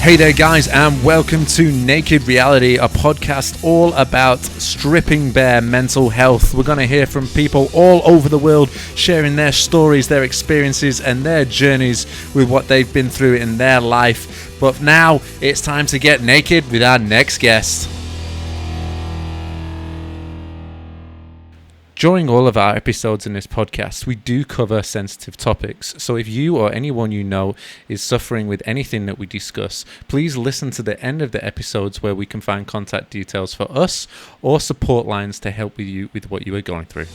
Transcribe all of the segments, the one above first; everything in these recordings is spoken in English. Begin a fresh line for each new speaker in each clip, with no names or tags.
Hey there guys, and welcome to Naked Reality, a podcast all about stripping bare mental health. We're going to hear from people all over the world sharing their stories, their experiences and their journeys with what they've been through in their life. But now it's time to get naked with our next guest. During all of our episodes in this podcast, we do cover sensitive topics. So if you or anyone you know is suffering with anything that we discuss, please listen to the end of the episodes where we can find contact details for us or support lines to help you with what you are going through.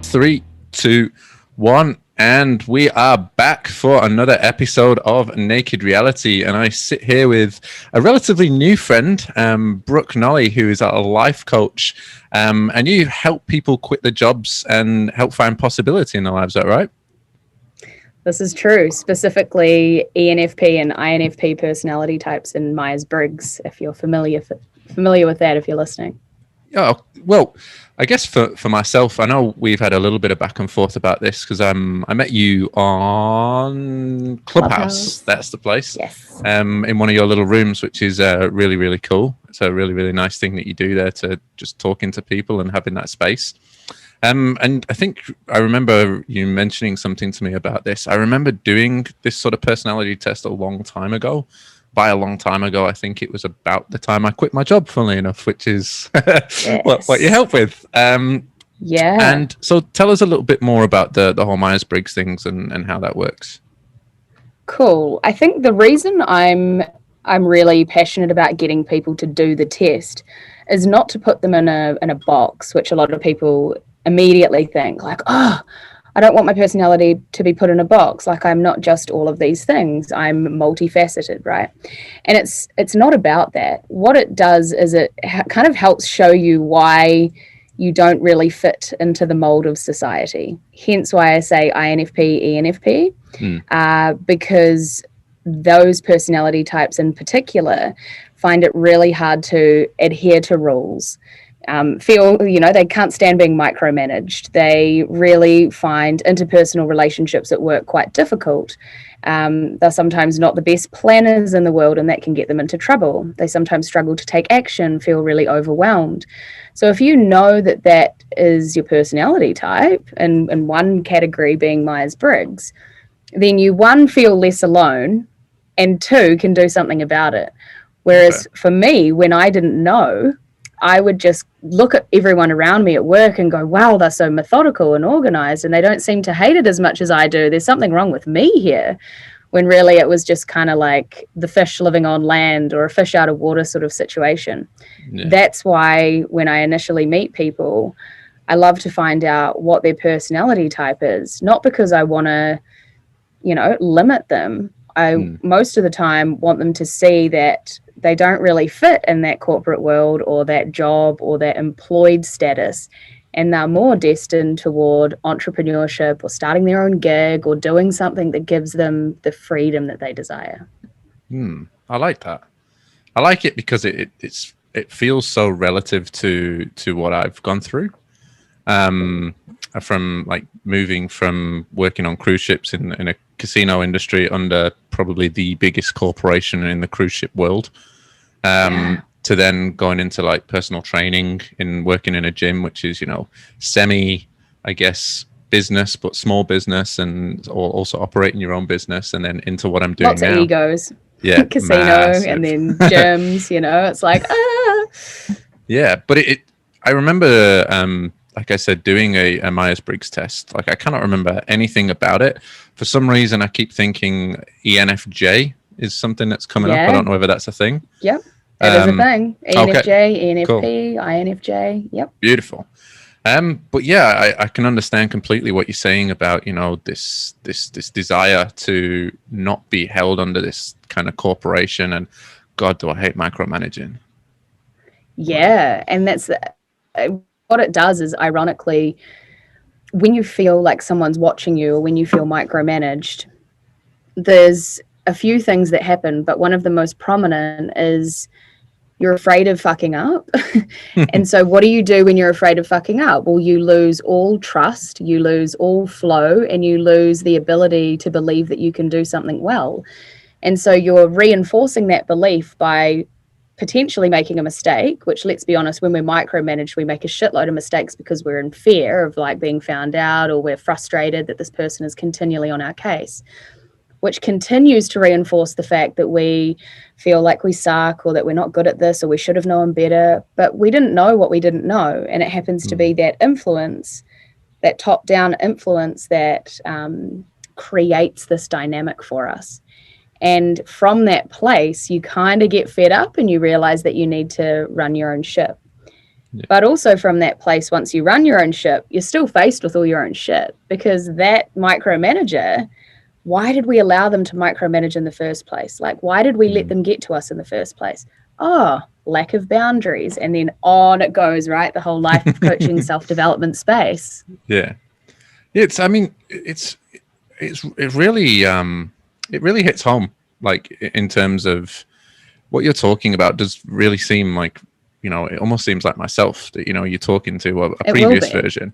3, 2, 1. And we are back for another episode of Naked Reality. And I sit here with a relatively new friend, Brooke, Nolly, who is a life coach. And you help people quit their jobs and help find possibility in their lives. Is that right?
This is true, specifically ENFP and INFP personality types in Myers-Briggs, if you're familiar with that, if you're listening.
Oh, well, I guess for myself, I know we've had a little bit of back and forth about this because I met you on Clubhouse. That's the place.
Yes.
In one of your little rooms, which is really, really cool. It's a really, really nice thing that you do there to just talking to people and having that space. And I think I remember you mentioning something to me about this. I remember doing this sort of personality test a long time ago. By a long time ago, I think it was about the time I quit my job, funnily enough, which is
yes.
what you help with.
Yeah.
And so tell us a little bit more about the whole Myers-Briggs things and how that works.
Cool. I think the reason I'm really passionate about getting people to do the test is not to put them in a box, which a lot of people immediately think like, oh, I don't want my personality to be put in a box. Like, I'm not just all of these things. I'm multifaceted, right? And it's not about that. What it does is it kind of helps show you why you don't really fit into the mold of society. Hence why I say INFP, ENFP, because those personality types in particular find it really hard to adhere to rules. Feel, they can't stand being micromanaged. They really find interpersonal relationships at work quite difficult. They're sometimes not the best planners in the world, and that can get them into trouble. They sometimes struggle to take action, feel really overwhelmed. So if you know that is your personality type, and one category being Myers-Briggs, then you, one, feel less alone, and two, can do something about it. Whereas for me, when I didn't know, I would just look at everyone around me at work and go, wow, they're so methodical and organized and they don't seem to hate it as much as I do. There's something wrong with me here. When really it was just kind of like the fish living on land or a fish out of water sort of situation. Yeah. That's why when I initially meet people, I love to find out what their personality type is, not because I want to, limit them. I most of the time want them to see that they don't really fit in that corporate world or that job or that employed status, and they're more destined toward entrepreneurship or starting their own gig or doing something that gives them the freedom that they desire.
I like that. I like it because it feels so relative to what I've gone through. From like moving from working on cruise ships in a casino industry under probably the biggest corporation in the cruise ship world, to then going into like personal training and working in a gym, which is, semi, I guess, business, but small business, and also operating your own business, and then into what I'm doing
Lots
now.
of egos.
Yeah.
Casino massive. And then gyms, it's like,
Yeah, but I remember, like I said, doing a Myers-Briggs test. Like, I cannot remember anything about it. For some reason, I keep thinking ENFJ is something that's coming up. I don't know whether that's a thing.
Yep, that is a thing. ENFJ,
okay.
ENFP,
Cool.
INFJ. Yep.
Beautiful. But yeah, I can understand completely what you're saying about, this desire to not be held under this kind of corporation. And God, do I hate micromanaging.
Yeah, and that's what it does is, ironically, when you feel like someone's watching you or when you feel micromanaged, there's a few things that happen, but one of the most prominent is you're afraid of fucking up. And so what do you do when you're afraid of fucking up? Well, you lose all trust, you lose all flow, and you lose the ability to believe that you can do something well. And so you're reinforcing that belief by potentially making a mistake, which, let's be honest, when we're micromanaged, we make a shitload of mistakes because we're in fear of like being found out, or we're frustrated that this person is continually on our case, which continues to reinforce the fact that we feel like we suck, or that we're not good at this, or we should have known better. But we didn't know what we didn't know. And it happens to be that influence, that top-down influence that creates this dynamic for us. And from that place, you kind of get fed up and you realize that you need to run your own ship. Yeah. But also from that place, once you run your own ship, you're still faced with all your own shit, because that micromanager, why did we allow them to micromanage in the first place? Like, why did we let them get to us in the first place? Oh, lack of boundaries. And then on it goes, right? The whole life of coaching, self-development space.
Yeah. It really hits home, like in terms of what you're talking about. Does really seem like, you know, it almost seems like myself that, you know, you're talking to a previous version.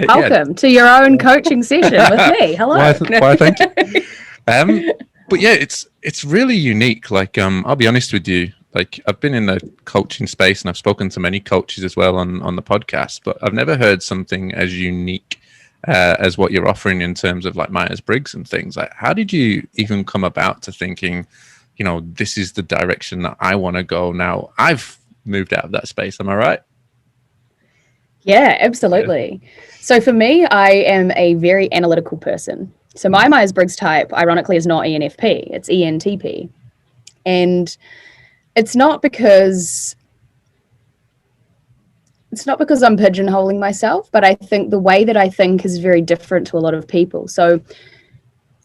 Welcome to your own coaching session with me. Hello.
Why, thank you. But yeah, it's really unique. Like, I'll be honest with you. Like, I've been in the coaching space and I've spoken to many coaches as well on the podcast, but I've never heard something as unique as what you're offering in terms of like Myers-Briggs and things. Like, how did you even come about to thinking, you know, this is the direction that I want to go now? I've moved out of that space. Am I right?
Yeah, absolutely. Yeah. So for me, I am a very analytical person. So my Myers-Briggs type, ironically, is not ENFP, it's ENTP. And it's not because I'm pigeonholing myself, but I think the way that I think is very different to a lot of people. So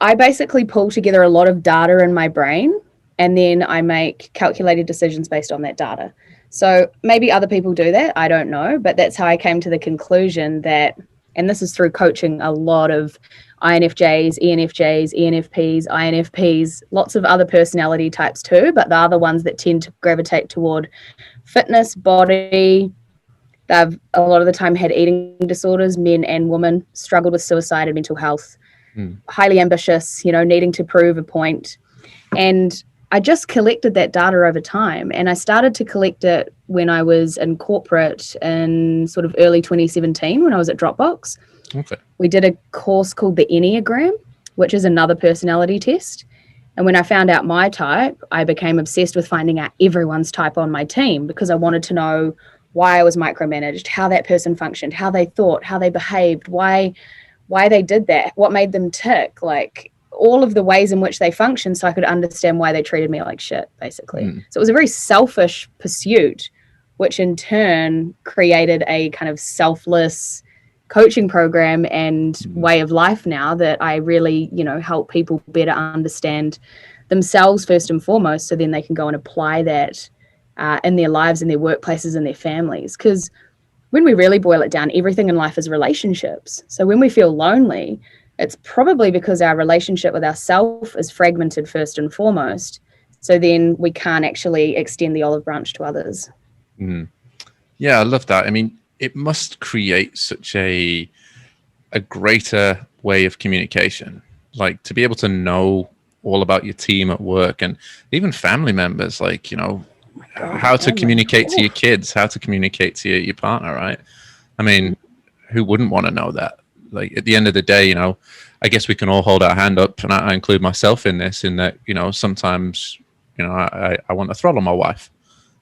I basically pull together a lot of data in my brain, and then I make calculated decisions based on that data. So maybe other people do that, I don't know, but that's how I came to the conclusion that, and this is through coaching a lot of INFJs, ENFJs, ENFPs, INFPs, lots of other personality types too, but they're the ones that tend to gravitate toward fitness, body. They've a lot of the time had eating disorders, men and women, struggled with suicide and mental health, highly ambitious, you know, needing to prove a point. And I just collected that data over time, and I started to collect it when I was in corporate in sort of early 2017 when I was at Dropbox.
Okay.
We did a course called the Enneagram, which is another personality test. And when I found out my type, I became obsessed with finding out everyone's type on my team, because I wanted to know why I was micromanaged, how that person functioned, how they thought, how they behaved, why they did that, what made them tick, like all of the ways in which they function, so I could understand why they treated me like shit, basically. So it was a very selfish pursuit, which in turn created a kind of selfless coaching program and way of life now that I really, you know, help people better understand themselves first and foremost, so then they can go and apply that in their lives, in their workplaces, and their families. Because when we really boil it down, everything in life is relationships. So when we feel lonely, it's probably because our relationship with ourselves is fragmented first and foremost. So then we can't actually extend the olive branch to others.
Yeah, I love that. I mean, it must create such a greater way of communication, like to be able to know all about your team at work and even family members, like, you know, how to communicate to your kids, how to communicate to your partner, right? I mean, who wouldn't want to know that? Like, at the end of the day, you know, I guess we can all hold our hand up, and I include myself in this, in that, you know, sometimes, you know, I want to throttle my wife.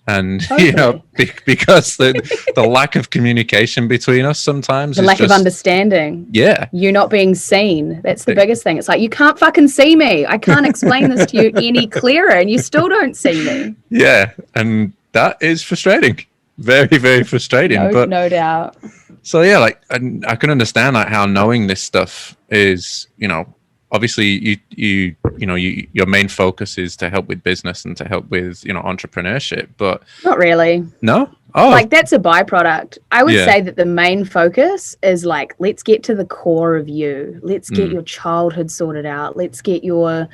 And, you know, because the lack of communication between us sometimes.
The lack of understanding.
Yeah.
You not being seen. That's the biggest thing. It's like, you can't fucking see me. I can't explain this to you any clearer, and you still don't see me.
Yeah. And that is frustrating. Very, very frustrating.
No doubt.
So, yeah, like, I can understand like how knowing this stuff is, you know, obviously your main focus is to help with business and to help with, you know, entrepreneurship, but
not really.
No? Oh,
like, that's a byproduct. I would say that the main focus is like, let's get to the core of you. Let's get your childhood sorted out. Let's get your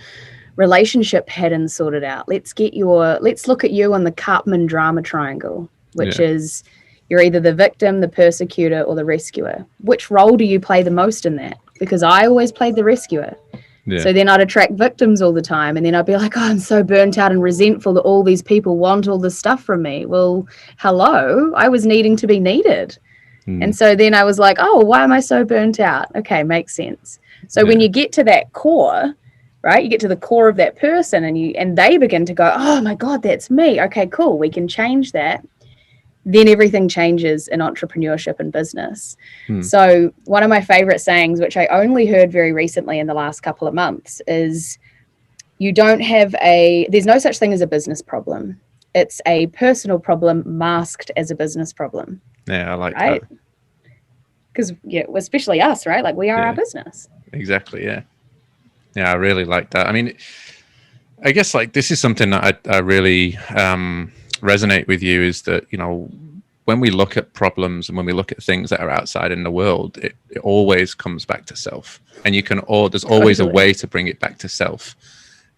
relationship patterns sorted out. Let's look at you on the Karpman drama triangle, which is you're either the victim, the persecutor, or the rescuer. Which role do you play the most in that? Because I always played the rescuer.
Yeah.
So then I'd attract victims all the time. And then I'd be like, oh, I'm so burnt out and resentful that all these people want all this stuff from me. Well, hello, I was needing to be needed. And so then I was like, oh, why am I so burnt out? Okay, makes sense. So when you get to that core, right, you get to the core of that person and they begin to go, oh my God, that's me. Okay, cool. We can change that. Then everything changes in entrepreneurship and business. So one of my favorite sayings, which I only heard very recently in the last couple of months, is there's no such thing as a business problem. It's a personal problem masked as a business problem.
Yeah, I like that.
Because especially us, right? Like we are our business.
Exactly. Yeah. Yeah, I really like that. I mean, I guess like this is something that I really resonate with you, is that, you know, when we look at problems and when we look at things that are outside in the world, it always comes back to self, and there's always a way to bring it back to self.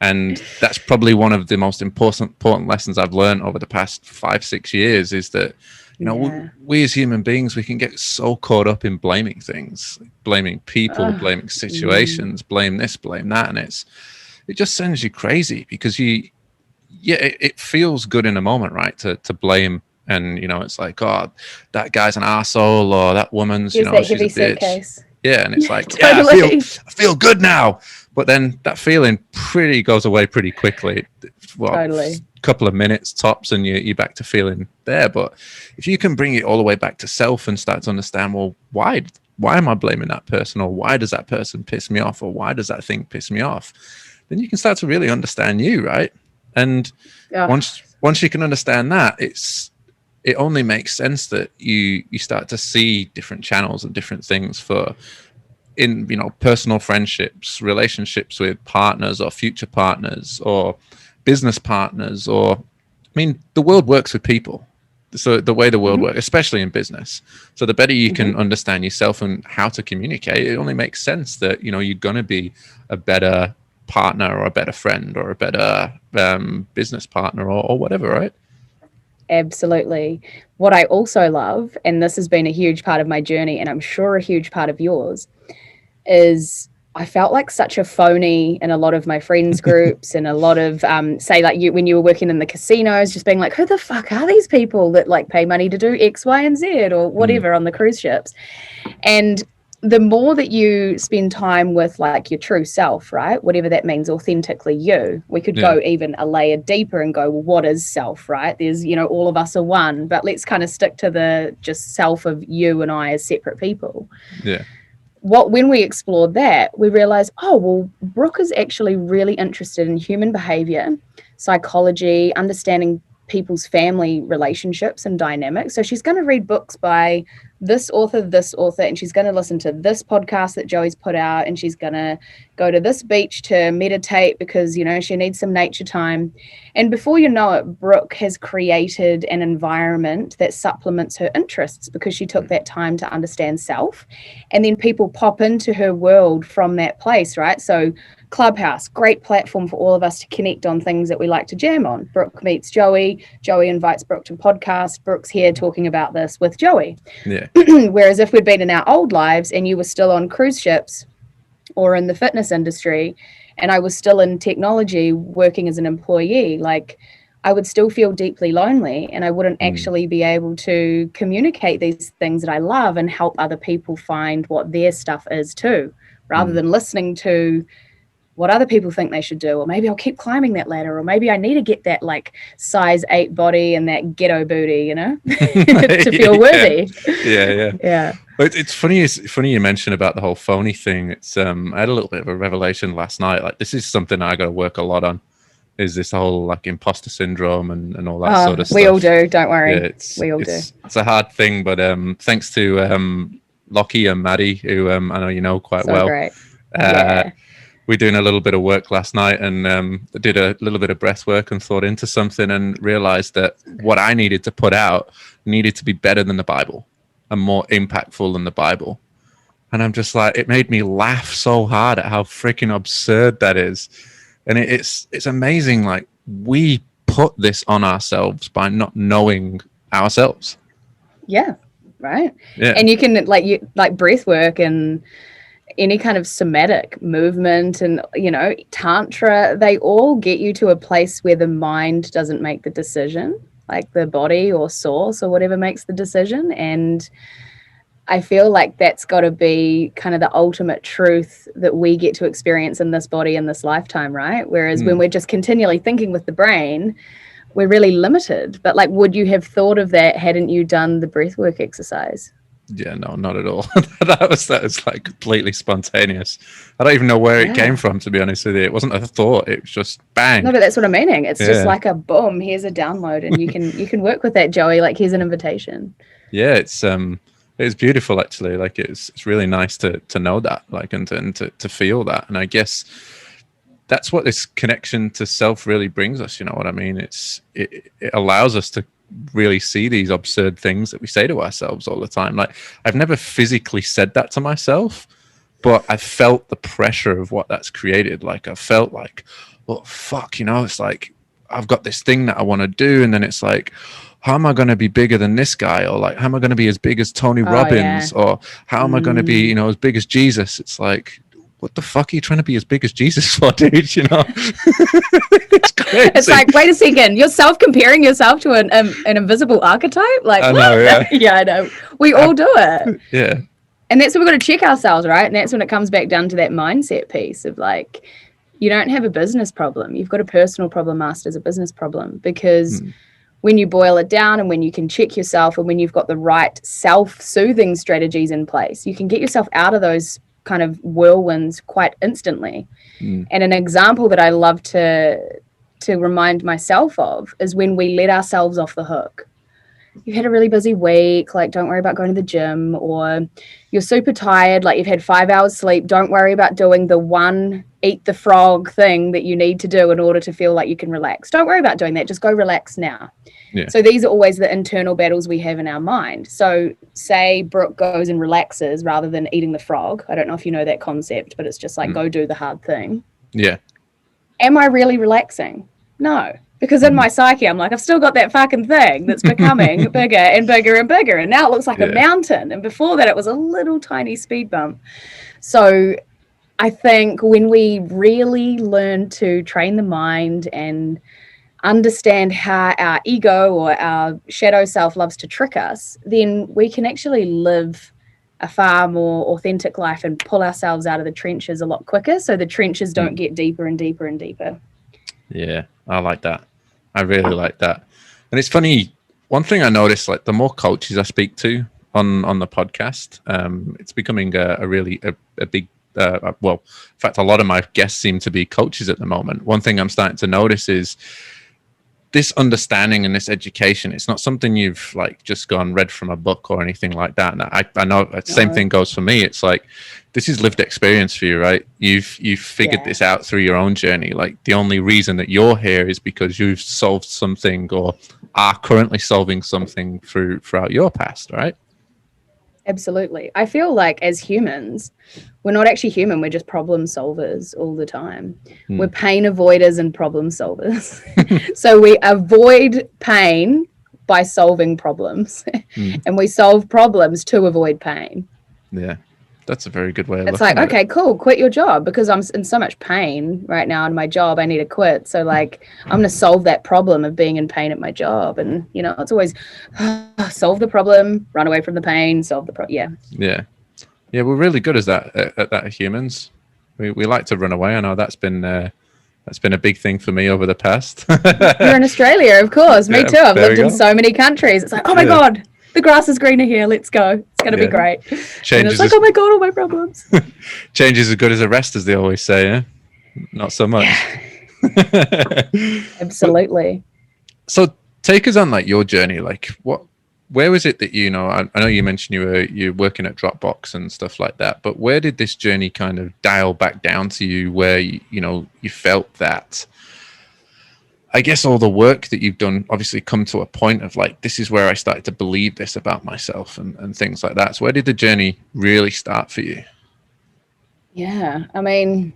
And that's probably one of the most important lessons I've learned over the past 5-6 years, is that, you know, we as human beings, we can get so caught up in blaming things, blaming people, blaming situations, blame this, blame that. And it just sends you crazy, because it feels good in a moment, right? To blame. And, you know, it's like, oh, that guy's an arsehole, or that woman's, you know, she's a bitch. Suitcase. Yeah. And it's like, totally. I feel good now. But then that feeling goes away pretty quickly. Totally. Couple of minutes tops, and you're back to feeling there. But if you can bring it all the way back to self and start to understand, well, why am I blaming that person, or why does that person piss me off, or why does that thing piss me off, then you can start to really understand you, right? And once you can understand that, it only makes sense that you start to see different channels and different things in, you know, personal friendships, relationships with partners or future partners or business partners, or, I mean, the world works with people. So the way the world works, especially in business. So the better you can understand yourself and how to communicate, it only makes sense that, you know, you're going to be a better partner or a better friend or a better business partner or whatever, right?
Absolutely. What I also love, and this has been a huge part of my journey, and I'm sure a huge part of yours, is I felt like such a phony in a lot of my friends groups and a lot of say like when you were working in the casinos, just being like, who the fuck are these people that like pay money to do X, Y, and Z or whatever on the cruise ships? And the more that you spend time with like your true self, right? Whatever that means, authentically you. We could go even a layer deeper and go, well, what is self, right? There's, you know, all of us are one, but let's kind of stick to the just self of you and I as separate people.
Yeah.
When we explored that, we realized, oh, well, Brooke is actually really interested in human behavior, psychology, understanding people's family relationships and dynamics. So she's going to read books by this author, and she's going to listen to this podcast that Joey's put out, and she's going to go to this beach to meditate because, you know, she needs some nature time. And before you know it, Brooke has created an environment that supplements her interests because she took that time to understand self. And then people pop into her world from that place, right? So Clubhouse, great platform for all of us to connect on things that we like to jam on. Brooke meets Joey. Joey invites Brooke to podcast. Brooke's here talking about this with Joey.
Yeah.
Whereas if we'd been in our old lives and you were still on cruise ships or in the fitness industry and I was still in technology working as an employee, like I would still feel deeply lonely and I wouldn't actually be able to communicate these things that I love and help other people find what their stuff is too, rather than listening to what other people think they should do, or maybe I'll keep climbing that ladder, or maybe I need to get that like size 8 body and that ghetto booty, you know, to feel worthy.
Yeah. But it's funny you mentioned about the whole phony thing. It's I had a little bit of a revelation last night. Like this is something I got to work a lot on. Is this whole like imposter syndrome and all that sort of stuff.
We all do. Don't worry.
Yeah,
we all do.
It's a hard thing, but thanks to Lockie and Maddie, who I know you know quite well.
Great.
We're doing a little bit of work last night and did a little bit of breath work and thought into something and realized that what I needed to put out needed to be better than the Bible and more impactful than the Bible. And I'm just like, it made me laugh so hard at how freaking absurd that is. And it's amazing. Like, we put this on ourselves by not knowing ourselves.
Yeah. Right.
Yeah.
And you can like breath work and any kind of somatic movement and, tantra, they all get you to a place where the mind doesn't make the decision, like the body or source or whatever makes the decision. And I feel like that's got to be kind of the ultimate truth that we get to experience in this body in this lifetime, right? Whereas when we're just continually thinking with the brain, we're really limited. But like, would you have thought of that hadn't you done the breathwork exercise?
Yeah, no, not at all. that was like completely spontaneous. I don't even know where it came from, to be honest with you. It wasn't a thought. It was just bang.
No, but that's what I'm meaning. It's just like a boom. Here's a download, and you can work with that, Joey. Like, here's an invitation.
Yeah, it's beautiful actually. Like, it's really nice to know that, like, and to feel that. And I guess that's what this connection to self really brings us. You know what I mean? It allows us to really see these absurd things that we say to ourselves all the time. Like, I've never physically said that to myself, but I felt the pressure of what that's created. Like, I felt like, oh fuck, it's like I've got this thing that I want to do, and then it's like, how am I going to be bigger than this guy? Or like, how am I going to be as big as Tony Robbins? Or how am I going to be, as big as Jesus? It's like, what the fuck are you trying to be as big as Jesus for, dude? It's crazy.
It's like, wait a second, you're self-comparing yourself to an invisible archetype? Like,
I know, yeah.
Yeah, I know. We all do it.
Yeah.
And that's when we've got to check ourselves, right? And that's when it comes back down to that mindset piece of like, you don't have a business problem. You've got a personal problem masked as a business problem, because when you boil it down and when you can check yourself and when you've got the right self-soothing strategies in place, you can get yourself out of those kind of whirlwinds quite instantly. And an example that I love to remind myself of is when we let ourselves off the hook. You've had a really busy week, like, don't worry about going to the gym, or you're super tired, like you've had 5 hours sleep, don't worry about doing the one eat the frog thing that you need to do in order to feel like you can relax. Don't worry about doing that, just go relax now.
Yeah.
So these are always the internal battles we have in our mind. So say Brooke goes and relaxes rather than eating the frog. I don't know if you know that concept, but it's just like, go do the hard thing.
Yeah.
Am I really relaxing? No. Because in my psyche, I'm like, I've still got that fucking thing that's becoming bigger and bigger and bigger. And now it looks like a mountain. And before that, it was a little tiny speed bump. So I think when we really learn to train the mind and understand how our ego or our shadow self loves to trick us, then we can actually live a far more authentic life and pull ourselves out of the trenches a lot quicker, so the trenches don't get deeper and deeper and deeper.
Yeah, I like that. I really like that. And it's funny, one thing I noticed, like, the more coaches I speak to on the podcast, it's becoming a really big, well, in fact, a lot of my guests seem to be coaches at the moment. One thing I'm starting to notice is this understanding and this education. It's not something you've like just gone read from a book or anything like that. And I know the same thing goes for me. It's like, this is lived experience for you, right? You've figured this out through your own journey. Like, the only reason that you're here is because you've solved something or are currently solving something throughout your past, right?
Absolutely. I feel like as humans, we're not actually human. We're just problem solvers all the time. We're pain avoiders and problem solvers. So we avoid pain by solving problems and we solve problems to avoid pain.
Yeah. That's a very good way of
looking at it. It's like, okay, cool, quit your job because I'm in so much pain right now in my job. I need to quit. So like, I'm going to solve that problem of being in pain at my job. And, it's always solve the problem, run away from the pain, solve the problem.
Yeah. Yeah, we're really good at that as humans. We like to run away. I know that's been a big thing for me over the past.
You're in Australia, of course. Me too. I've lived in so many countries. It's like, oh my God. The grass is greener here. Let's go. It's going to be great. And it's like, oh my God, all my problems.
Change is as good as a rest, as they always say, yeah? Not so much.
Yeah. Absolutely.
So take us on like your journey. Like where was it that, I know you mentioned you're working at Dropbox and stuff like that, but where did this journey kind of dial back down to you where, you felt that, I guess all the work that you've done obviously come to a point of like, this is where I started to believe this about myself and things like that. So where did the journey really start for you?
Yeah. I mean,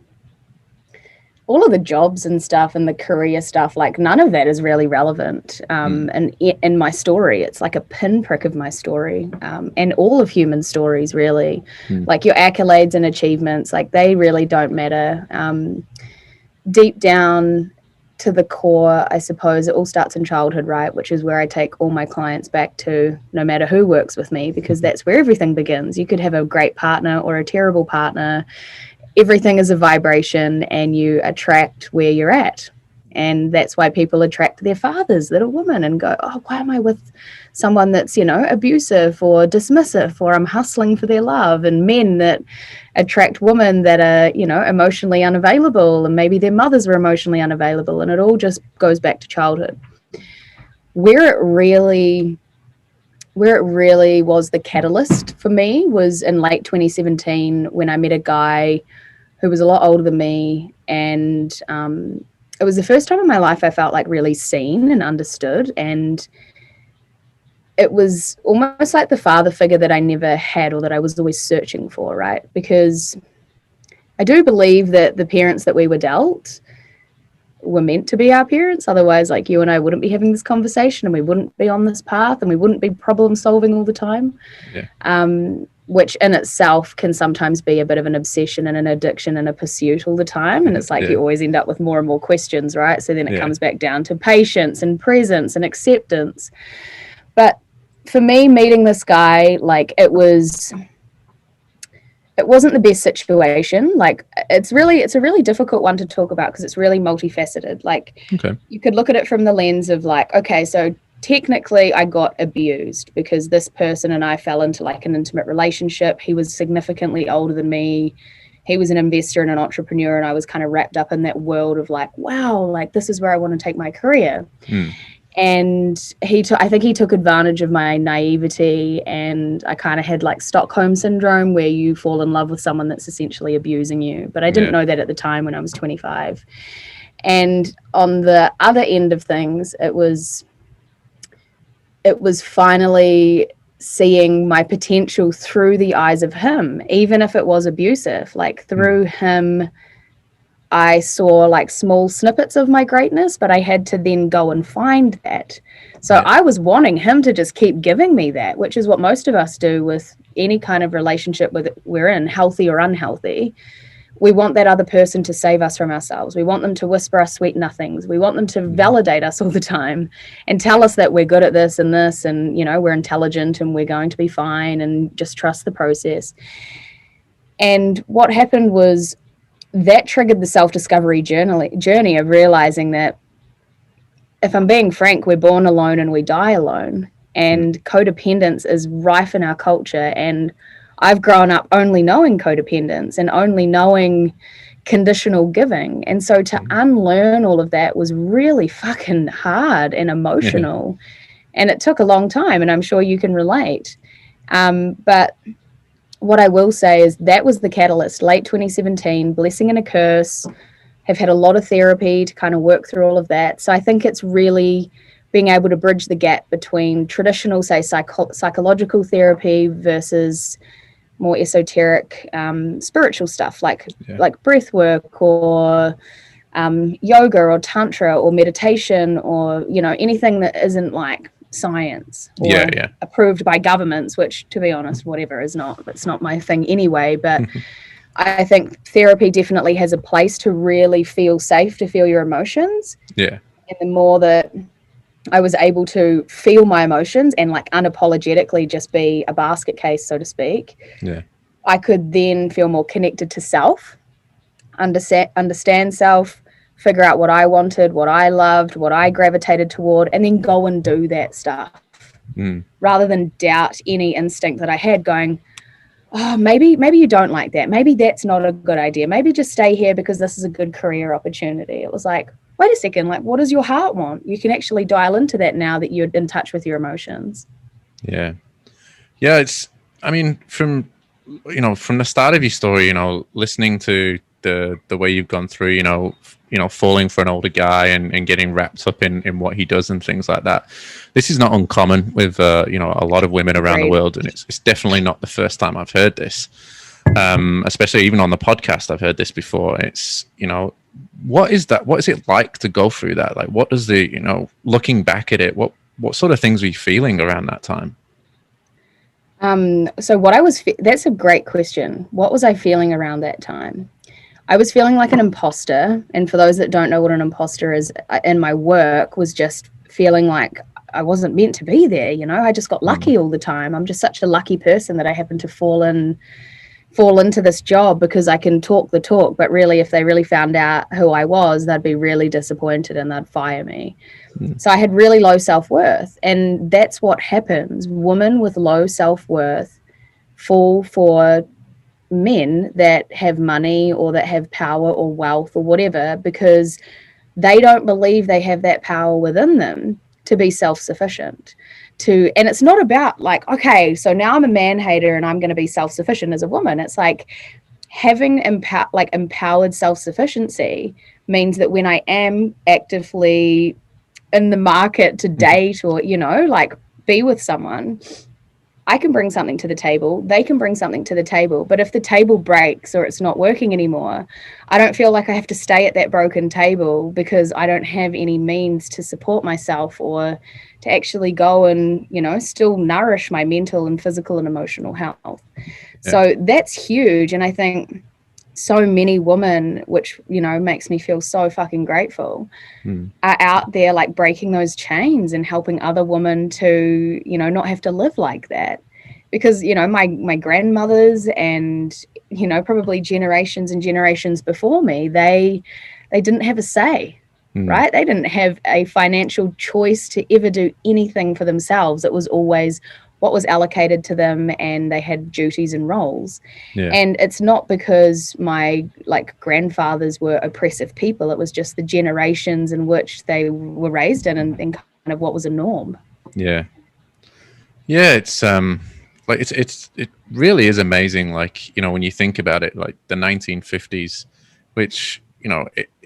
all of the jobs and stuff and the career stuff, like none of that is really relevant. And in my story, it's like a pinprick of my story, and all of human stories, really. Like your accolades and achievements, like they really don't matter. Deep down to the core, I suppose it all starts in childhood, right? Which is where I take all my clients back to, no matter who works with me, because that's where everything begins. You could have a great partner or a terrible partner. Everything is a vibration, and you attract where you're at. And that's why people attract their fathers that are women and go, oh, why am I with someone that's, you know, abusive or dismissive, or I'm hustling for their love? And men that attract women that are, you know, emotionally unavailable, and maybe their mothers were emotionally unavailable. And it all just goes back to childhood. Where it really was the catalyst for me was in late 2017, when I met a guy who was a lot older than me, and it was the first time in my life I felt like really seen and understood, and it was almost like the father figure that I never had, or that I was always searching for, right? Because I do believe that the parents that we were dealt were meant to be our parents. Otherwise, like, you and I wouldn't be having this conversation, and we wouldn't be on this path, and we wouldn't be problem solving all the time. Which in itself can sometimes be a bit of an obsession and an addiction and a pursuit all the time. And it's like you always end up with more and more questions, right? So then it comes back down to patience and presence and acceptance. But for me, meeting this guy, like, it wasn't the best situation. Like, it's a really difficult one to talk about, because it's really multifaceted. Like, you could look at it from the lens of like, okay, so technically I got abused because this person and I fell into like an intimate relationship. He was significantly older than me. He was an investor and an entrepreneur, and I was kind of wrapped up in that world of like, wow, like this is where I want to take my career. And I think he took advantage of my naivety, and I kind of had like Stockholm syndrome, where you fall in love with someone that's essentially abusing you. But I didn't know that at the time when I was 25. And on the other end of things, it was finally seeing my potential through the eyes of him, even if it was abusive. Like, through him, I saw like small snippets of my greatness, but I had to then go and find that. So I was wanting him to just keep giving me that, which is what most of us do with any kind of relationship we're in, healthy or unhealthy. We want that other person to save us from ourselves. We want them to whisper us sweet nothings. We want them to validate us all the time and tell us that we're good at this, and, you know, we're intelligent and we're going to be fine, and just trust the process. And what happened was that triggered the self-discovery journey of realizing that, if I'm being frank, we're born alone and we die alone. And codependence is rife in our culture. And I've grown up only knowing codependence and only knowing conditional giving. And so to unlearn all of that was really fucking hard and emotional. And it took a long time, and I'm sure you can relate. But what I will say is that was the catalyst, late 2017, blessing and a curse. Have had a lot of therapy to kind of work through all of that. So I think it's really being able to bridge the gap between traditional, say, psychological therapy versus more esoteric spiritual stuff like breath work, or yoga, or tantra, or meditation, or, you know, anything that isn't like science or approved by governments, which, to be honest, whatever, it's not my thing anyway. But I think therapy definitely has a place to really feel safe, to feel your emotions. And the more that I was able to feel my emotions and like unapologetically just be a basket case, so to speak, I could then feel more connected to self, understand self, figure out what I wanted, what I loved, what I gravitated toward, and then go and do that stuff rather than doubt any instinct that I had, going, oh, maybe you don't like that. Maybe that's not a good idea. Maybe just stay here because this is a good career opportunity. It was like, wait a second, like, what does your heart want? You can actually dial into that now that you're in touch with your emotions.
Yeah. It's, I mean, from the start of your story, you know, listening to the way you've gone through, you know, falling for an older guy and getting wrapped up in what he does and things like that. This is not uncommon with, a lot of women around the world. And it's definitely not the first time I've heard this. especially even on the podcast, I've heard this before. It's, what is that? What is it like to go through that? Like, what does looking back at it, what sort of things were you feeling around that time?
So what that's a great question. What was I feeling around that time? I was feeling like an imposter. And for those that don't know what an imposter is, in my work, was just feeling like I wasn't meant to be there. I just got lucky all the time. I'm just such a lucky person that I happened to fall into this job because I can talk the talk, but really if they really found out who I was, they'd be really disappointed and they'd fire me. So I had really low self-worth, and that's what happens. Women with low self-worth fall for men that have money or that have power or wealth or whatever, because they don't believe they have that power within them to be self-sufficient. And it's not about like, okay, so now I'm a man hater and I'm going to be self-sufficient as a woman. It's like having empowered self-sufficiency means that when I am actively in the market to date or, like be with someone, I can bring something to the table. They can bring something to the table. But if the table breaks or it's not working anymore, I don't feel like I have to stay at that broken table because I don't have any means to support myself or to actually go and, still nourish my mental and physical and emotional health. Yeah. So that's huge. And I think so many women, which, makes me feel so fucking grateful, are out there like breaking those chains and helping other women to, not have to live like that. Because, my grandmothers and, probably generations and generations before me, they didn't have a say, right? They didn't have a financial choice to ever do anything for themselves. It was always what was allocated to them, and they had duties and roles. Yeah. And it's not because my grandfathers were oppressive people. It was just the generations in which they were raised in and kind of what was a norm.
Yeah. Yeah. It's, it really is amazing. Like, when you think about it, like the 1950s, which,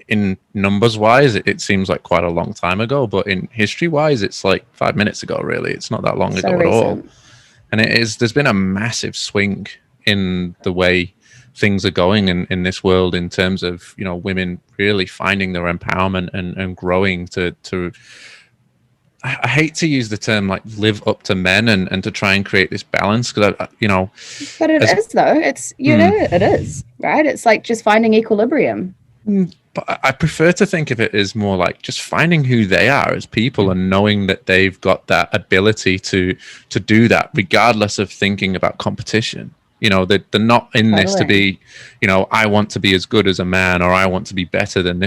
in numbers wise, it seems like quite a long time ago, but in history wise, it's like 5 minutes ago, really. It's not that long ago at all. And there's been a massive swing in the way things are going in this world in terms of, women really finding their empowerment and growing to I hate to use the term like live up to men and to try and create this balance because
but it is though. It's it is, right? It's like just finding equilibrium.
But I prefer to think of it as more like just finding who they are as people and knowing that they've got that ability to do that regardless of thinking about competition. They're not in this to be, I want to be as good as a man or I want to be better than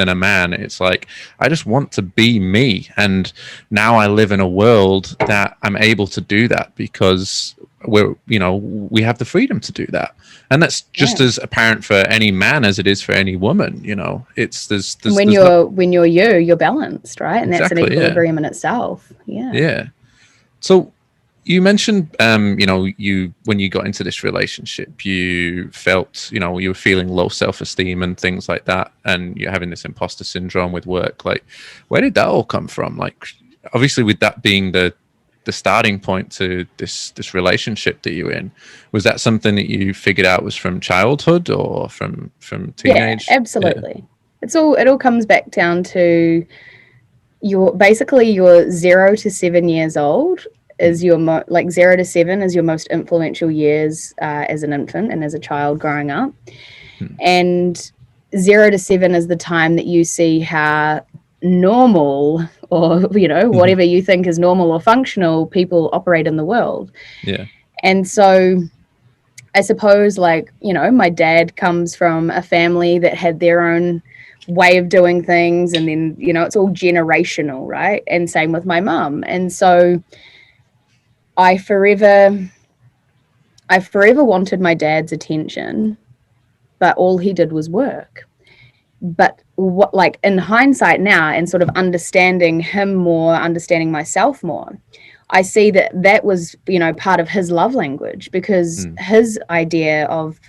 a man. It's like, I just want to be me. And now I live in a world that I'm able to do that because we have the freedom to do that. And that's just as apparent for any man as it is for any woman. It's there's
when you're balanced, right? And that's an equilibrium in itself. Yeah.
Yeah. So you mentioned, when you got into this relationship, you felt, you were feeling low self-esteem and things like that, and you're having this imposter syndrome with work. Like, where did that all come from? Like, obviously, with that being the starting point to this relationship that you're in, was that something that you figured out was from childhood or from teenage?
Yeah, absolutely. Yeah. It all comes back down to you're 0 to 7 years old. Is your 0 to 7 is your most influential years as an infant and as a child growing up. And 0 to 7 is the time that you see how normal or, whatever you think is normal or functional people operate in the world.
Yeah.
And so I suppose my dad comes from a family that had their own way of doing things. And then, it's all generational, right? And same with my mum. And so I forever wanted my dad's attention, but all he did was work. But in hindsight now and sort of understanding him more, understanding myself more, I see that was, part of his love language, because his idea of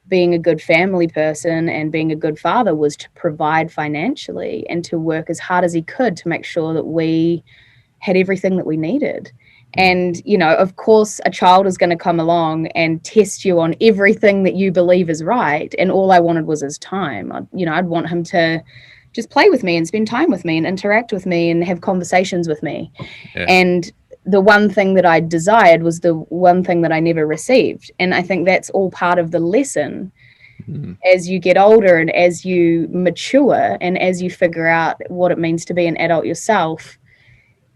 being a good family person and being a good father was to provide financially and to work as hard as he could to make sure that we had everything that we needed. And, you know, of course, a child is going to come along and test you on everything that you believe is right. And all I wanted was his time. I'd want him to just play with me and spend time with me and interact with me and have conversations with me.
Yeah.
And the one thing that I desired was the one thing that I never received. And I think that's all part of the lesson. As you get older and as you mature and as you figure out what it means to be an adult yourself,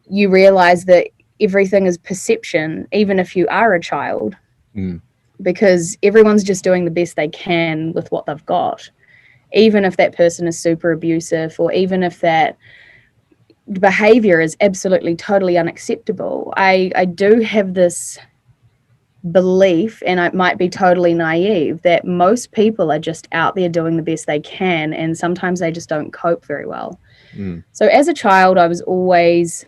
you realize that everything is perception, even if you are a child, because everyone's just doing the best they can with what they've got. Even if that person is super abusive, or even if that behavior is absolutely totally unacceptable, I do have this belief, and it might be totally naive, that most people are just out there doing the best they can, and sometimes they just don't cope very well. So as a child, I was always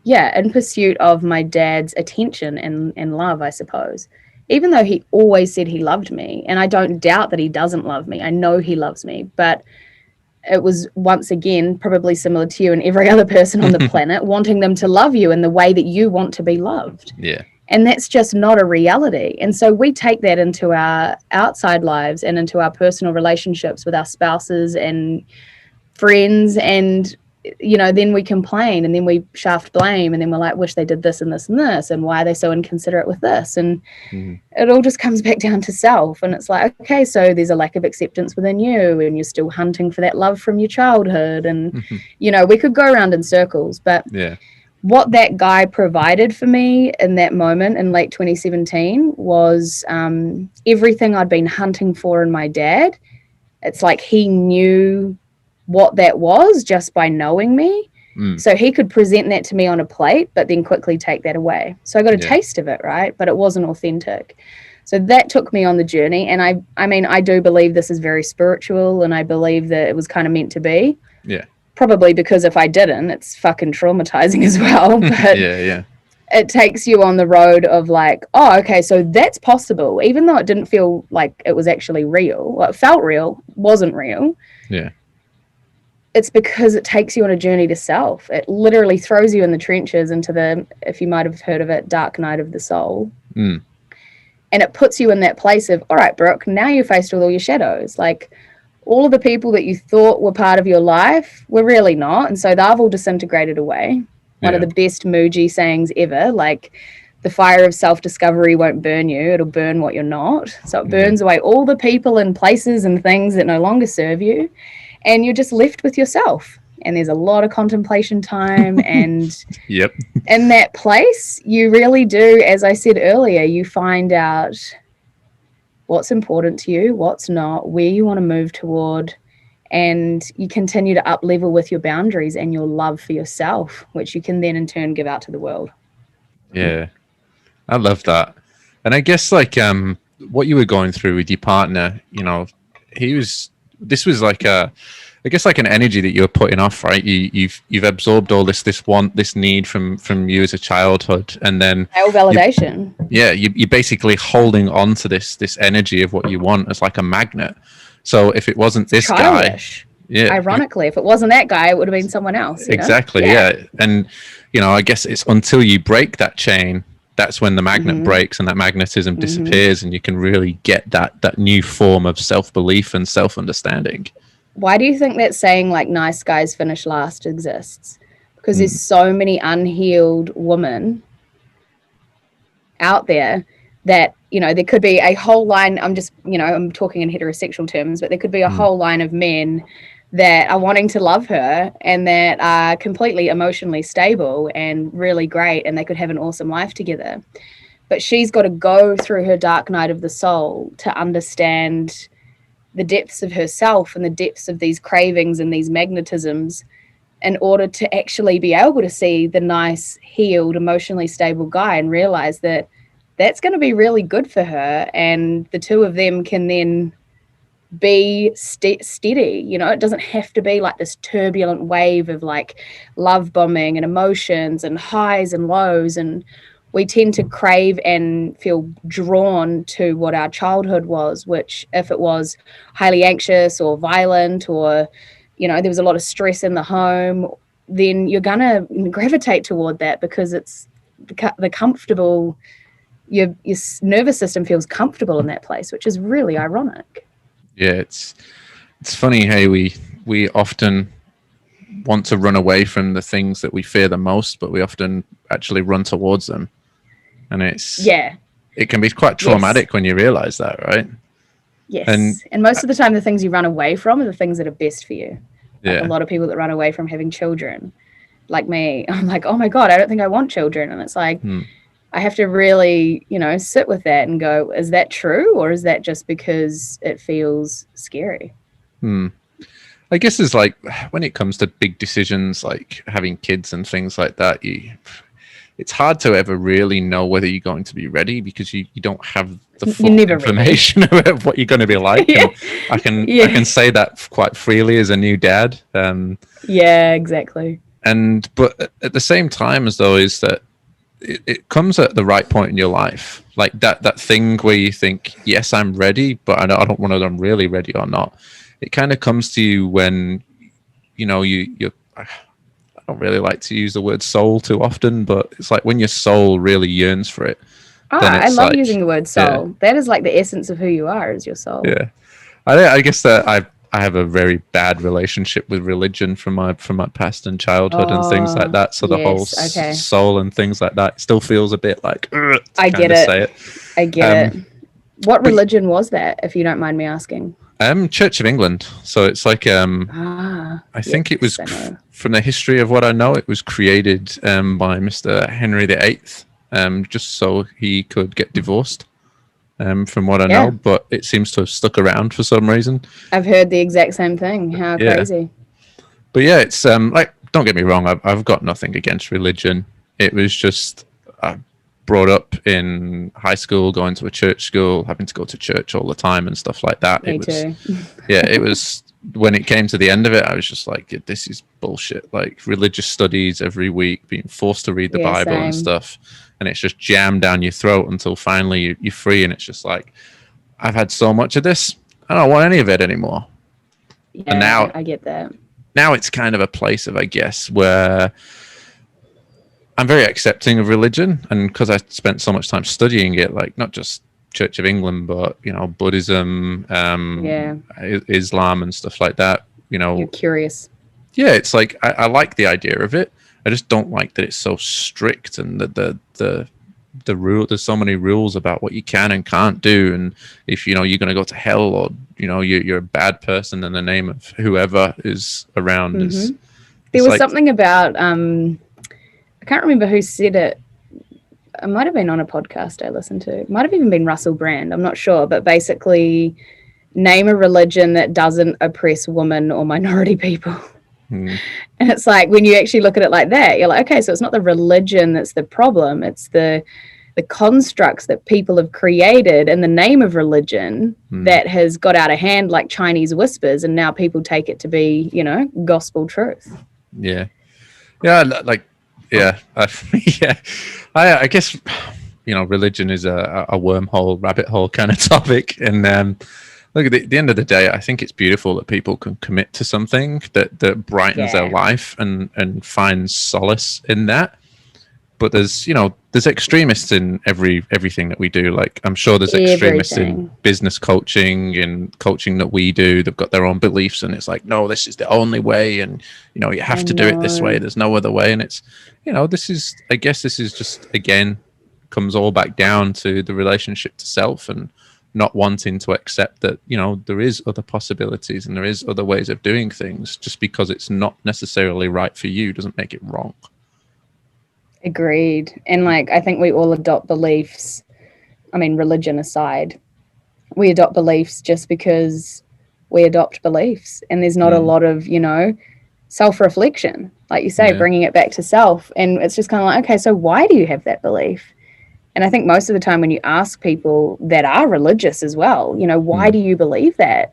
in pursuit of my dad's attention and love, I suppose, even though he always said he loved me. And I don't doubt that he doesn't love me. I know he loves me, but it was, once again, probably similar to you and every other person on the planet, wanting them to love you in the way that you want to be loved.
Yeah.
And that's just not a reality. And so we take that into our outside lives and into our personal relationships with our spouses and friends, and you know, then we complain and then we shaft blame, and then we're like, wish they did this and this and this, and why are they so inconsiderate with this? And it all just comes back down to self. And it's like, okay, so there's a lack of acceptance within you, and you're still hunting for that love from your childhood. And you know, we could go around in circles, but what that guy provided for me in that moment in late 2017 was everything I'd been hunting for in my dad. It's like he knew what that was just by knowing me. So he could present that to me on a plate, but then quickly take that away. So I got a taste of it, right? But it wasn't authentic. So that took me on the journey. And I mean, I do believe this is very spiritual, and I believe that it was kind of meant to be.
Yeah.
Probably because if I didn't, it's fucking traumatizing as well. But it takes you on the road of like, oh, okay, so that's possible. Even though it didn't feel like it was actually real. Well, it felt real, wasn't real.
Yeah.
It's because it takes you on a journey to self. It literally throws you in the trenches into the, if you might have heard of it, dark night of the soul. And it puts you in that place of, all right, Brooke, now you're faced with all your shadows. Like, all of the people that you thought were part of your life were really not. And so they've all disintegrated away. One of the best Muji sayings ever, like, the fire of self-discovery won't burn you, it'll burn what you're not. So it burns away all the people and places and things that no longer serve you. And you're just left with yourself. And there's a lot of contemplation time. And in that place, you really do, as I said earlier, you find out what's important to you, what's not, where you want to move toward. And you continue to up level with your boundaries and your love for yourself, which you can then in turn give out to the world.
Yeah, I love that. And I guess like what you were going through with your partner, you know, this was like I guess like an energy that you're putting off, right? You've absorbed all this need from you as a childhood, and then
validation.
You're basically holding on to this energy of what you want as like a magnet. So if it wasn't this
Childish.
guy,
ironically, if it wasn't that guy, it would have been someone else.
Exactly. Yeah. And you know, I guess it's until you break that chain, that's when the magnet breaks and that magnetism disappears, and you can really get that new form of self-belief and self-understanding.
Why do you think that saying like nice guys finish last exists? Because there's so many unhealed women out there that, you know, there could be a whole line, I'm talking in heterosexual terms, but there could be a whole line of men that are wanting to love her and that are completely emotionally stable and really great, and they could have an awesome life together. But she's got to go through her dark night of the soul to understand the depths of herself and the depths of these cravings and these magnetisms in order to actually be able to see the nice, healed, emotionally stable guy and realize that that's going to be really good for her, and the two of them can then be steady. You know, it doesn't have to be like this turbulent wave of like love bombing and emotions and highs and lows. And we tend to crave and feel drawn to what our childhood was, which if it was highly anxious or violent, or, you know, there was a lot of stress in the home, then you're gonna gravitate toward that because it's the comfortable. Your nervous system feels comfortable in that place, which is really ironic.
Yeah, it's funny how we often want to run away from the things that we fear the most, but we often actually run towards them, and it can be quite traumatic when you realize that, right?
Yes, and most of the time the things you run away from are the things that are best for you. Like a lot of people that run away from having children, like me, I'm like, oh my God, I don't think I want children. And it's like, I have to really, sit with that and go, is that true? Or is that just because it feels scary?
I guess it's like when it comes to big decisions like having kids and things like that, it's hard to ever really know whether you're going to be ready because you don't have the full information about what you're going to be like.
Yeah.
I can say that quite freely as a new dad.
Yeah, exactly.
But at the same time, as though, is that it comes at the right point in your life, like that thing where you think, yes, I'm ready, but I don't know whether I'm really ready or not. It kind of comes to you when you're. I don't really like to use the word soul too often, but it's like when your soul really yearns for it.
I love using the word soul. Yeah. That is like the essence of who you are, is your soul.
Yeah, I guess that I have a very bad relationship with religion from my past and childhood and things like that. So the whole soul and things like that still feels a bit like.
I get it. I get it. What religion was that, if you don't mind me asking?
Church of England. So it's like I think it was from the history of what I know, it was created by Mr. Henry VIII, just so he could get divorced. From what I know, but it seems to have stuck around for some reason.
I've heard the exact same thing. How crazy!
But yeah, it's like, don't get me wrong, I've got nothing against religion. It was just brought up in high school, going to a church school, having to go to church all the time and stuff like that.
Me too.
It was when it came to the end of it, I was just like, this is bullshit. Like religious studies every week, being forced to read the Bible and stuff. And it's just jammed down your throat until finally you're free. And it's just like, I've had so much of this. I don't want any of it anymore.
Yeah, and now I get that.
Now it's kind of a place of, I guess, where I'm very accepting of religion. And because I spent so much time studying it, like not just Church of England, but, Buddhism, Islam and stuff like that,
You're curious.
Yeah, it's like, I like the idea of it. I just don't like that it's so strict and the rule. There's so many rules about what you can and can't do, and if you're going to go to hell, or you're a bad person in the name of whoever is around.
Mm-hmm. There was something about I can't remember who said it. It might have been on a podcast I listened to. It might have even been Russell Brand. I'm not sure, but basically, name a religion that doesn't oppress women or minority people. And it's like, when you actually look at it like that, you're like, okay, so it's not the religion that's the problem, it's the constructs that people have created in the name of religion that has got out of hand, like Chinese whispers, and now people take it to be, gospel truth. I guess religion is a wormhole, rabbit hole kind of topic, and look, at the end of the day, I think it's beautiful that people can commit to something that brightens their life and finds solace in that. But there's extremists in everything that we do. Like, I'm sure there's extremists in business coaching and coaching that we do. They've got their own beliefs, and it's like, no, this is the only way, and you have to do it this way. There's no other way. And it's this is just, again, comes all back down to the relationship to self and not wanting to accept that, there is other possibilities and there is other ways of doing things. Just because it's not necessarily right for you doesn't make it wrong. Agreed. And I think we all adopt beliefs. I mean, religion aside, we adopt beliefs just because we adopt beliefs. And there's not a lot of, self-reflection, like you say, bringing it back to self. And it's just kind of like, okay, so why do you have that belief? And I think most of the time when you ask people that are religious as well, why do you believe that?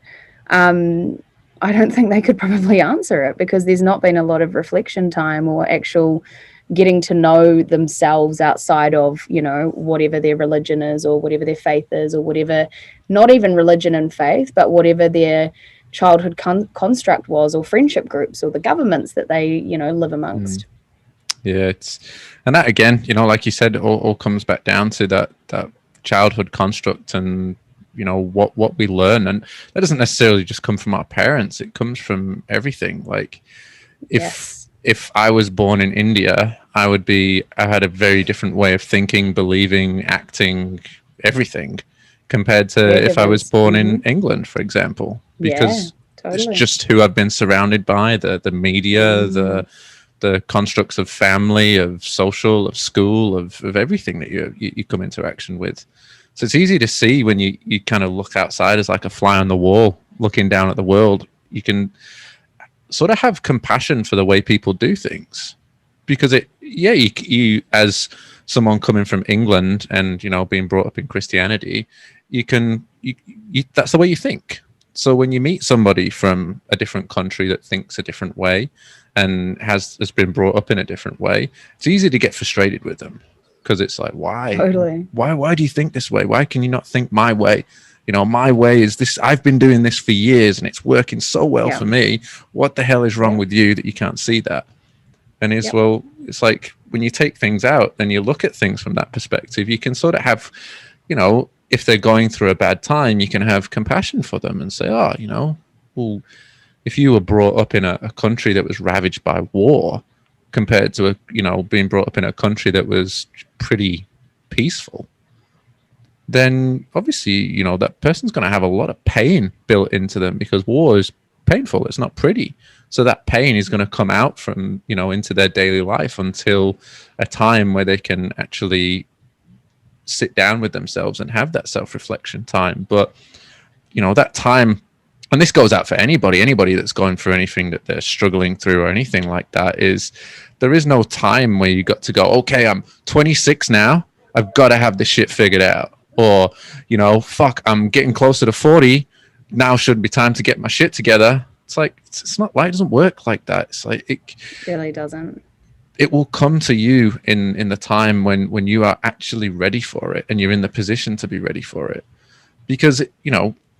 I don't think they could probably answer it, because there's not been a lot of reflection time or actual getting to know themselves outside of, whatever their religion is or whatever their faith is or whatever, not even religion and faith, but whatever their childhood construct was, or friendship groups, or the governments that they, live amongst.
Yeah, and that again, like you said, all comes back down to that childhood construct, and what we learn, and that doesn't necessarily just come from our parents. It comes from everything. Like if I was born in India, I had a very different way of thinking, believing, acting, everything, compared to if I was born in England, for example, because it's just who I've been surrounded by, the media, the constructs of family, of social, of school, of everything that you come into interaction with. So it's easy to see when you kind of look outside as like a fly on the wall, looking down at the world. You can sort of have compassion for the way people do things, because you as someone coming from England and being brought up in Christianity, that's the way you think. So when you meet somebody from a different country that thinks a different way and has been brought up in a different way, it's easy to get frustrated with them, because it's like, why?
Totally.
Why do you think this way? Why can you not think my way? My way is this. I've been doing this for years and it's working so well for me. What the hell is wrong with you that you can't see that? And well, it's like when you take things out and you look at things from that perspective, you can sort of have, if they're going through a bad time, you can have compassion for them and say, well, if you were brought up in a country that was ravaged by war, compared to being brought up in a country that was pretty peaceful, then obviously that person's going to have a lot of pain built into them, because war is painful. It's not pretty. So that pain is going to come out from into their daily life until a time where they can actually sit down with themselves and have that self-reflection time. But that time, and this goes out for anybody that's going through anything that they're struggling through or anything like that, is there is no time where you got to go, okay, I'm 26 now, I've got to have this shit figured out. Or, fuck, I'm getting closer to 40, now should be time to get my shit together. It's like, it's not like, it doesn't work like that. It's like, it
really doesn't.
It will come to you in the time when you are actually ready for it, and you're in the position to be ready for it. Because,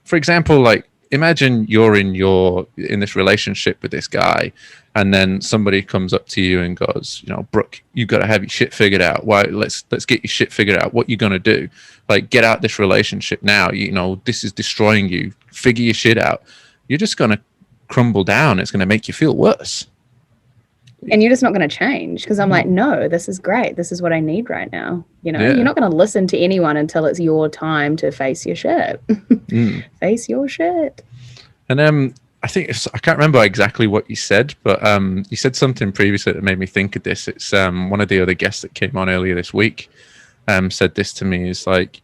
for example, like, imagine you're in this relationship with this guy, and then somebody comes up to you and goes, Brooke, you've got to have your shit figured out. Why? Let's get your shit figured out. What you gonna do? Like, get out this relationship now. This is destroying you. Figure your shit out. You're just gonna crumble down. It's gonna make you feel worse.
And you're just not going to change, because I'm like, no, this is great. This is what I need right now. You're not going to listen to anyone until it's your time to face your shit. Face your shit.
And I think I can't remember exactly what you said, but you said something previously that made me think of this. It's one of the other guests that came on earlier this week said this to me. Is like,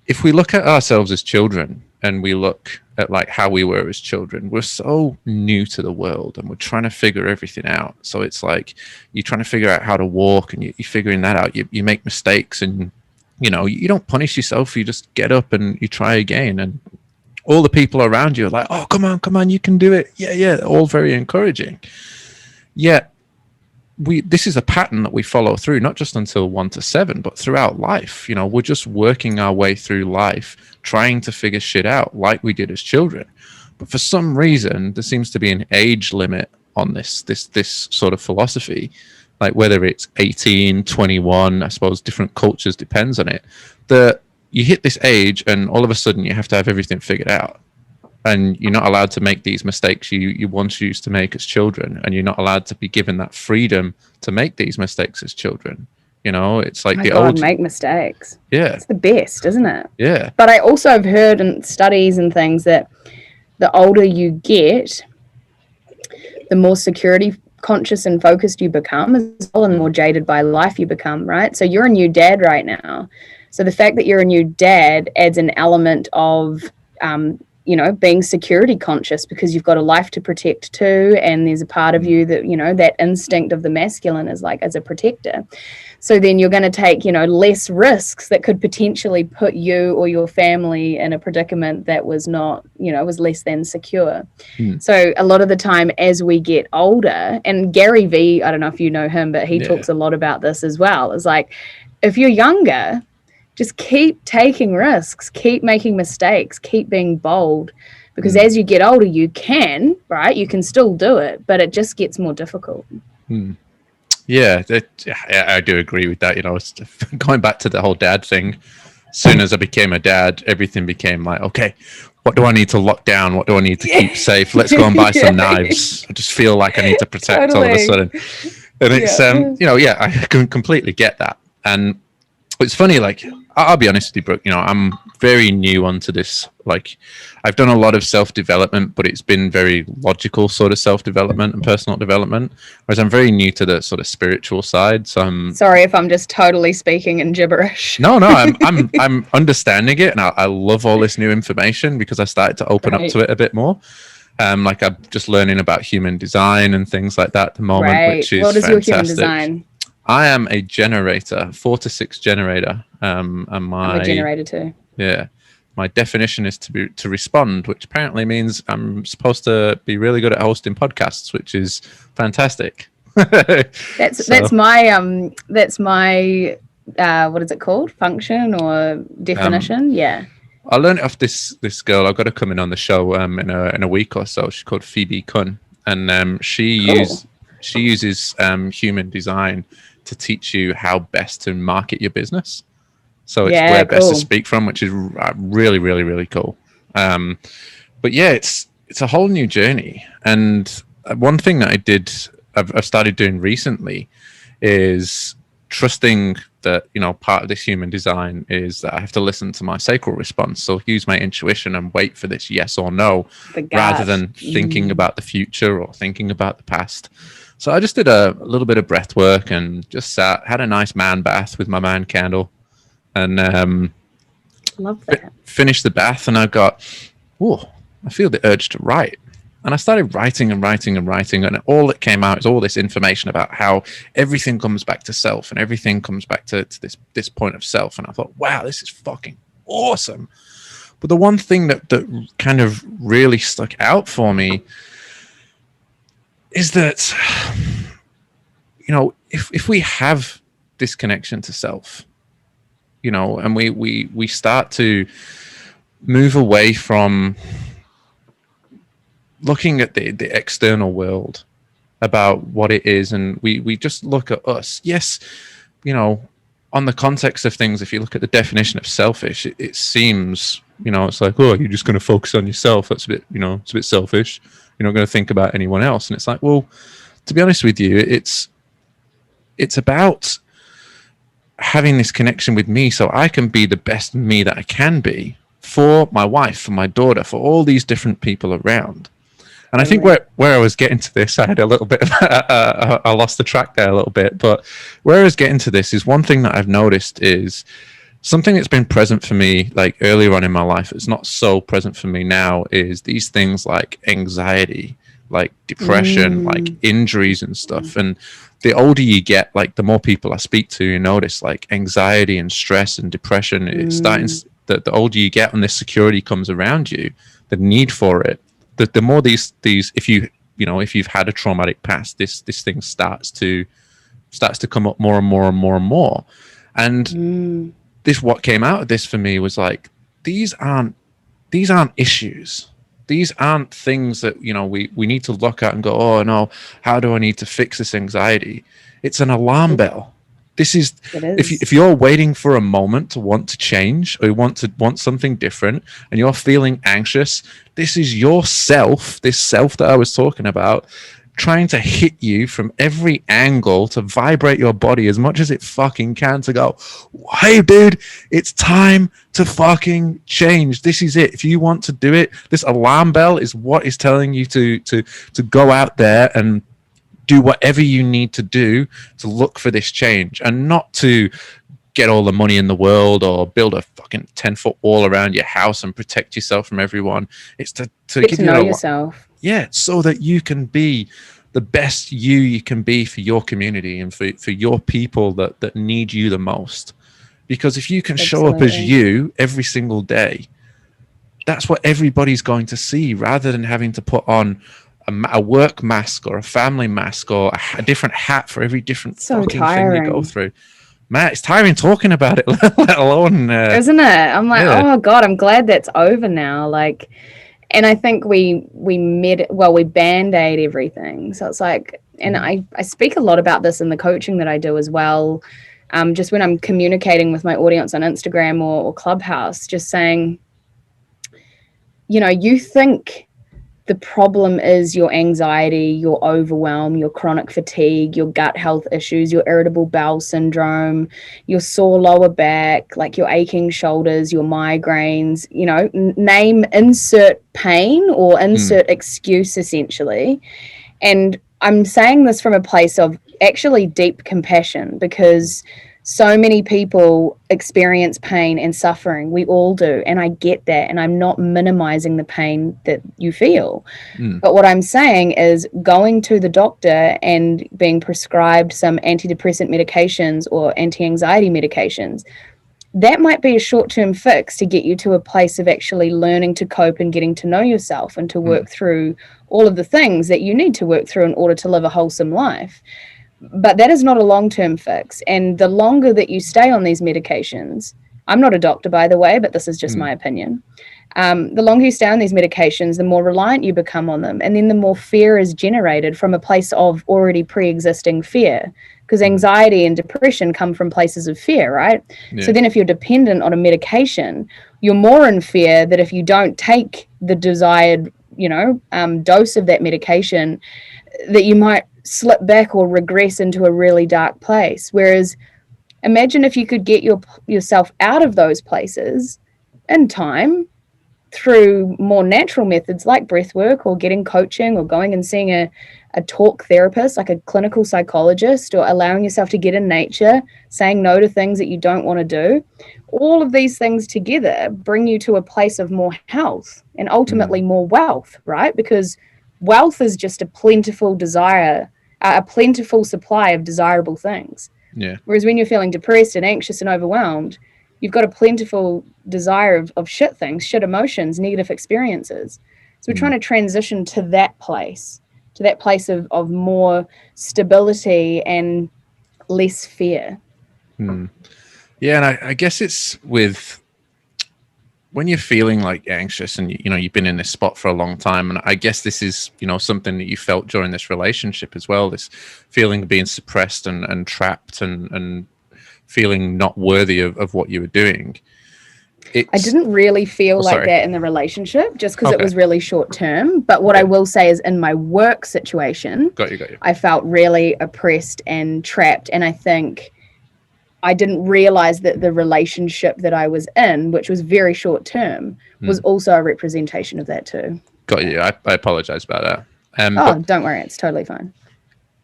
if we look at ourselves as children and we look at like how we were as children, we're so new to the world and we're trying to figure everything out. So it's like you're trying to figure out how to walk, and you're figuring that out. You make mistakes, and you don't punish yourself. You just get up and you try again. And all the people around you are like, oh, come on, you can do it. Yeah, all very encouraging. Yet this is a pattern that we follow through, not just until 1 to 7, but throughout life. We're just working our way through life, trying to figure shit out like we did as children. But for some reason, there seems to be an age limit on this sort of philosophy, like whether it's 18, 21, I suppose different cultures depends on it, that you hit this age and all of a sudden you have to have everything figured out. And you're not allowed to make these mistakes you once used to make as children, and you're not allowed to be given that freedom to make these mistakes as children. It's like
make mistakes.
Yeah,
it's the best, isn't it?
Yeah.
But I also have heard in studies and things that the older you get, the more security conscious and focused you become, as well, and the more jaded by life you become. Right. So you're a new dad right now. So the fact that you're a new dad adds an element of being security conscious, because you've got a life to protect too, and there's a part of you that that instinct of the masculine is like as a protector. So then you're going to take less risks that could potentially put you or your family in a predicament that was not was less than secure. So a lot of the time as we get older, and Gary Vee, I don't know if you know him, but he talks a lot about this as well, is like, if you're younger, just keep taking risks, keep making mistakes, keep being bold, because as you get older, you can still do it, but it just gets more difficult.
Yeah, I do agree with that. You know, it's going back to the whole dad thing. As soon as I became a dad, everything became like, okay, what do I need to lock down? What do I need to keep safe? Let's go and buy some knives. I just feel like I need to protect all of a sudden. And it's, I can completely get that. And it's funny, like, I'll be honest with you, Brooke, you know, I'm very new onto this. Like, I've done a lot of self-development, but it's been very logical sort of self-development and personal development, whereas I'm very new to the sort of spiritual side. So I'm
sorry if I'm just totally speaking in gibberish.
No, I'm understanding it, and I love all this new information because I started to open up to it a bit more. Like I'm just learning about human design and things like that at the moment, which is
what is
fantastic.
Your human design?
I am a generator, 4 to 6 generator. And
I'm a generator too.
Yeah. My definition is to respond, which apparently means I'm supposed to be really good at hosting podcasts, which is fantastic.
That's my what is it called? Function or definition? Yeah.
I learned it off this girl. I've got her coming on the show in a week or so. She's called Phoebe Kun, and she uses human design to teach you how best to market your business. So it's where best to speak from, which is really, really, really cool. But yeah, it's a whole new journey. And one thing that I've started doing recently is trusting that, you know, part of this human design is that I have to listen to my sacral response. So use my intuition and wait for this yes or no, rather than thinking about the future or thinking about the past. So I just did a little bit of breath work and just had a nice man bath with my man candle, and
love that.
Finished the bath, and I feel the urge to write. And I started writing, and all that came out is all this information about how everything comes back to self, and everything comes back to this point of self. And I thought, wow, this is fucking awesome. But the one thing that kind of really stuck out for me is that, you know, if we have this connection to self, you know, and we start to move away from looking at the external world about what it is, and we just look at us. Yes, you know, on the context of things, if you look at the definition of selfish, it seems, you know, it's like, oh, you're just going to focus on yourself. That's a bit, you know, it's a bit selfish. You're not going to think about anyone else. And it's like, well, to be honest with you, it's about having this connection with me so I can be the best me that I can be for my wife, for my daughter, for all these different people around. And I think where I was getting to this, I had a little bit of I lost the track there a little bit, but where I was getting to this is one thing that I've noticed is something that's been present for me like earlier on in my life. It's not so present for me now, is these things like anxiety, like depression, like injuries and stuff. And the older you get, like the more people I speak to, you notice like anxiety and stress and depression. It's starting, the older you get, when this security comes around you, the need for it, the more these if you've had a traumatic past, this thing starts to come up more and more and more and more. And what came out of this for me was like, these aren't issues. These aren't things that, you know, we need to look at and go, oh no, how do I need to fix this anxiety? It's an alarm bell. This is, if you're waiting for a moment to want to change, or you want something different, and you're feeling anxious, this is this self that I was talking about, trying to hit you from every angle to vibrate your body as much as it fucking can, to go, hey dude, it's time to fucking change. This is it. If you want to do it, this alarm bell is what is telling you to go out there and do whatever you need to do to look for this change, and not to get all the money in the world or build a fucking 10-foot wall around your house and protect yourself from everyone. It's to
get to know yourself.
Yeah, so that you can be the best you can be for your community and for your people that need you the most. Because if you can show up as you every single day, that's what everybody's going to see, rather than having to put on a work mask or a family mask or a different hat for every different fucking thing you go through. Matt, it's tiring talking about it, let alone...
Isn't it? I'm like, oh God, I'm glad that's over now. Like, And I think we band-aid everything. So it's like, and I speak a lot about this in the coaching that I do as well. Just when I'm communicating with my audience on Instagram or Clubhouse, just saying, you think the problem is your anxiety, your overwhelm, your chronic fatigue, your gut health issues, your irritable bowel syndrome, your sore lower back, like your aching shoulders, your migraines, name, insert pain or insert excuse, essentially. And I'm saying this from a place of actually deep compassion, because so many people experience pain and suffering. We all do. And I get that. And I'm not minimizing the pain that you feel. But what I'm saying is going to the doctor and being prescribed some antidepressant medications or anti-anxiety medications, that might be a short-term fix to get you to a place of actually learning to cope and getting to know yourself and to work through all of the things that you need to work through in order to live a wholesome life. But that is not a long-term fix. And the longer that you stay on these medications, I'm not a doctor, by the way, but this is just my opinion. The longer you stay on these medications, the more reliant you become on them. And then the more fear is generated from a place of already pre-existing fear, because anxiety and depression come from places of fear, right? Yeah. So then if you're dependent on a medication, you're more in fear that if you don't take the desired, dose of that medication, that you might slip back or regress into a really dark place. Whereas imagine if you could get yourself out of those places in time through more natural methods like breath work or getting coaching or going and seeing a talk therapist, like a clinical psychologist, or allowing yourself to get in nature, saying no to things that you don't want to do. All of these things together bring you to a place of more health and ultimately more wealth, right? Because wealth is just a plentiful supply of desirable things. Yeah. Whereas when you're feeling depressed and anxious and overwhelmed, you've got a plentiful desire of shit things, shit emotions, negative experiences. So we're trying to transition to that place of more stability and less fear.
Yeah, and I guess it's with when you're feeling like anxious and you've been in this spot for a long time, and I guess this is something that you felt during this relationship as well, this feeling of being suppressed and trapped and feeling not worthy of what you were doing.
I didn't really feel like that in the relationship, just because it was really short term. But what I will say is in my work situation,
got you.
I felt really oppressed and trapped. And I think I didn't realize that the relationship that I was in, which was very short term, was also a representation of that too.
Got you. I apologize about that.
Don't worry. It's totally fine.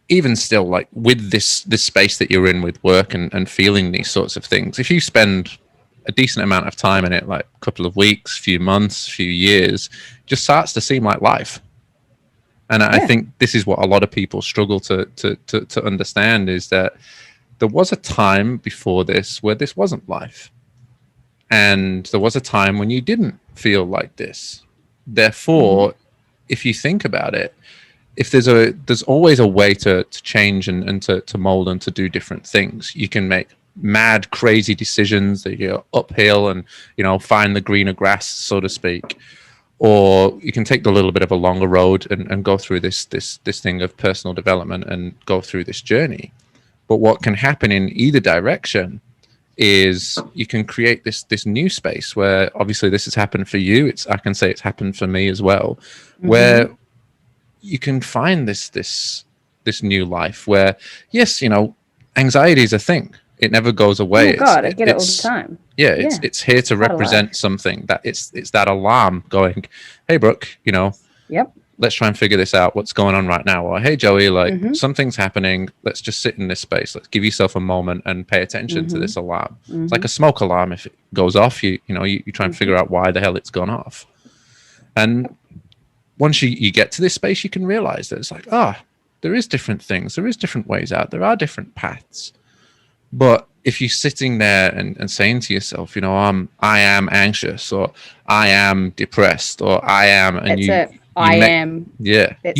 Even still, like with this space that you're in with work and feeling these sorts of things, if you spend a decent amount of time in it, like a couple of weeks, few months, few years, just starts to seem like life. And I think this is what a lot of people struggle to understand, is that there was a time before this where this wasn't life. And there was a time when you didn't feel like this. Therefore, if you think about it, if there's always a way to change and to mold and to do different things. You can make mad, crazy decisions that you're uphill and, find the greener grass, so to speak. Or you can take the little bit of a longer road and go through this thing of personal development and go through this journey. But what can happen in either direction is you can create this new space where obviously this has happened for you. I can say it's happened for me as well, where you can find this new life where, yes, anxiety is a thing. It never goes away.
Oh God, I get it all the time.
Yeah, it's here to represent something, that it's that alarm going, hey, Brooke, let's try and figure this out. What's going on right now? Or, hey, Joey, something's happening. Let's just sit in this space. Let's give yourself a moment and pay attention to this alarm. It's like a smoke alarm. If it goes off, you try and figure out why the hell it's gone off. And once you get to this space, you can realize that it's like, there is different things. There is different ways out. There are different paths. But if you're sitting there and saying to yourself, I am anxious, or I am depressed, or I am, and
That's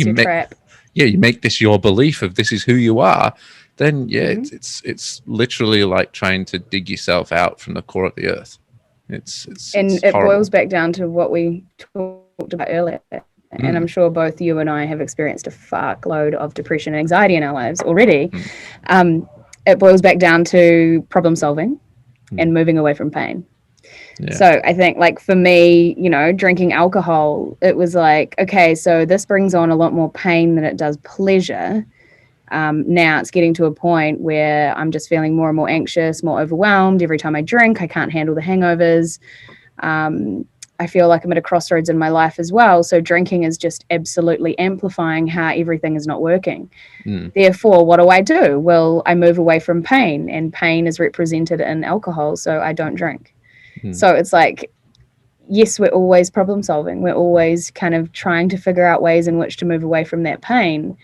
your trap.
Yeah, you make this your belief of this is who you are. Then it's literally like trying to dig yourself out from the core of the earth. It's
it boils back down to what we talked about earlier, and I'm sure both you and I have experienced a fuckload of depression and anxiety in our lives already, it boils back down to problem solving and moving away from pain. Yeah. So I think, like, for me, you know, drinking alcohol, it was like, okay, so this brings on a lot more pain than it does pleasure. Now it's getting to a point where I'm just feeling more and more anxious, more overwhelmed. Every time I drink, I can't handle the hangovers. I feel like I'm at a crossroads in my life as well. So drinking is just absolutely amplifying how everything is not working. Therefore, what do? Well, I move away from pain, and pain is represented in alcohol, so I don't drink. So it's like, yes, we're always problem solving. We're always kind of trying to figure out ways in which to move away from that pain,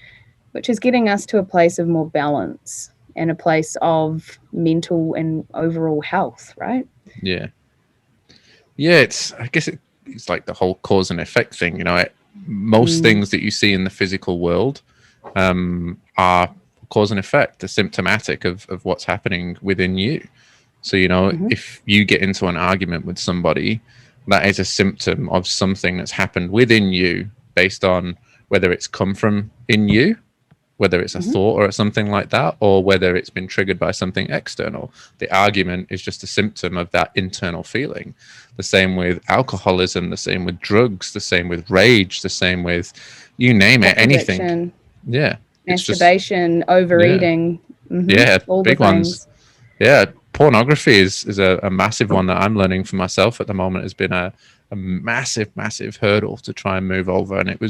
which is getting us to a place of more balance and a place of mental and overall health, right?
Yeah. Yeah, I guess it's like the whole cause and effect thing. You know, most things that you see in the physical world are cause and effect. They're symptomatic of what's happening within you. So, you know, if you get into an argument with somebody, that is a symptom of something that's happened within you based on whether it's come from in you, whether it's a thought or something like that, or whether it's been triggered by something external. The argument is just a symptom of that internal feeling. The same with alcoholism, the same with drugs, the same with rage, the same with, you name it, anything.
Addiction,
yeah.
Masturbation, overeating.
Yeah,
all
big
the
ones. Yeah, pornography is a massive one that I'm learning for myself at the moment. Has been a massive hurdle to try and move over. And it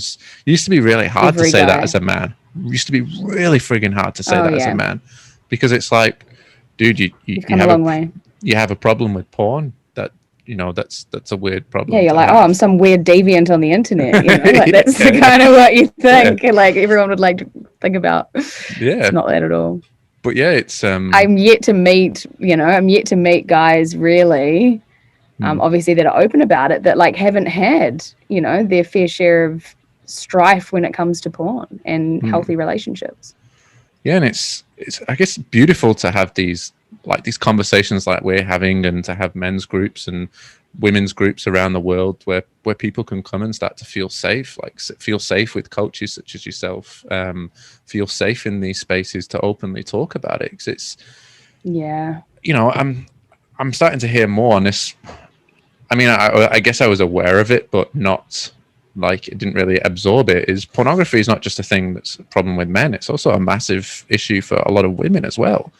used to be really hard to say that as a man. It used to be really frigging hard to say that as a man, because it's like, dude, you
come a long way.
You have a problem with porn. That, you know, that's a weird problem.
Yeah, you're like, I'm some weird deviant on the internet. You know, like that's kind of what you think. Like everyone would like to think about. Yeah, it's not that at all.
But yeah, it's
I'm yet to meet guys really, obviously, that are open about it, that like haven't had, you know, their fair share of strife when it comes to porn and healthy relationships.
Yeah, and it's I guess beautiful to have these conversations like we're having, and to have men's groups and women's groups around the world where people can come and start to feel safe, like feel safe with coaches such as yourself, feel safe in these spaces to openly talk about it. 'Cause it's, you know, I'm starting to hear more on this. I mean, I guess I was aware of it, but not like it didn't really absorb it. Is pornography is not just a thing that's a problem with men. It's also a massive issue for a lot of women as well.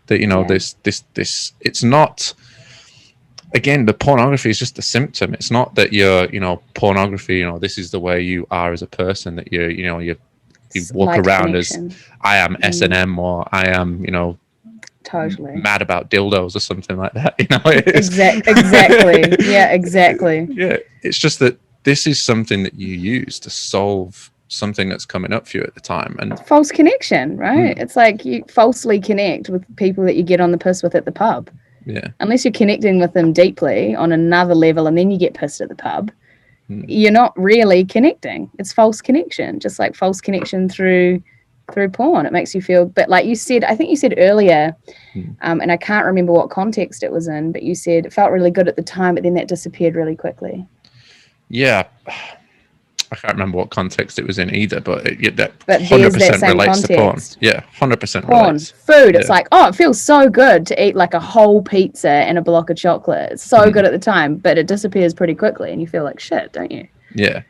That, you know, this it's not, again, the pornography is just a symptom. It's not that you're, you know, pornography, you know, this is the way you are as a person, that you walk around connection. As I am S&M, or I am, you know,
totally
mad about dildos or something like that. You know,
exactly. Yeah, exactly.
Yeah, it's just that this is something that you use to solve something that's coming up for you at the time. And
false connection, right? It's like you falsely connect with people that you get on the piss with at the pub.
Yeah.
Unless you're connecting with them deeply on another level, and then you get pissed at the pub, you're not really connecting. It's false connection, just like false connection through porn. It makes you feel, but like you said, I think you said earlier, and I can't remember what context it was in, but you said it felt really good at the time, but then that disappeared really quickly.
Yeah. I can't remember what context it was in either, but that 100% relates to porn. Yeah, 100% relates.
Food, it's like, oh, it feels so good to eat like a whole pizza and a block of chocolate. It's so good at the time, but it disappears pretty quickly and you feel like shit, don't you?
Yeah.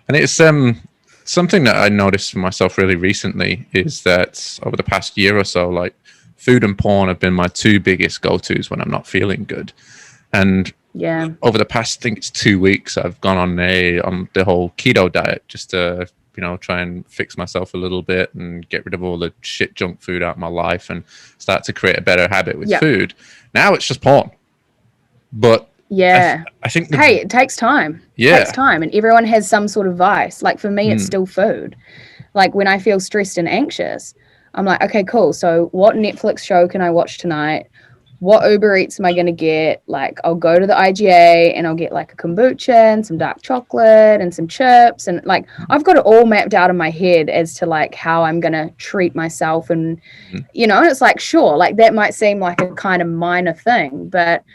And it's something that I noticed for myself really recently is that over the past year or so, like, food and porn have been my two biggest go-tos when I'm not feeling good. And over the past, I think it's 2 weeks, I've gone on the whole keto diet just to, you know, try and fix myself a little bit and get rid of all the shit junk food out of my life and start to create a better habit with food. Now it's just porn. But I think
it takes time. Yeah. It takes time, and everyone has some sort of vice. Like for me, it's still food. Like when I feel stressed and anxious, I'm like, okay, cool. So what Netflix show can I watch tonight? What Uber Eats am I going to get? Like, I'll go to the IGA and I'll get like a kombucha and some dark chocolate and some chips. And like, I've got it all mapped out in my head as to like how I'm going to treat myself. And, you know, it's like, sure, like that might seem like a kind of minor thing, but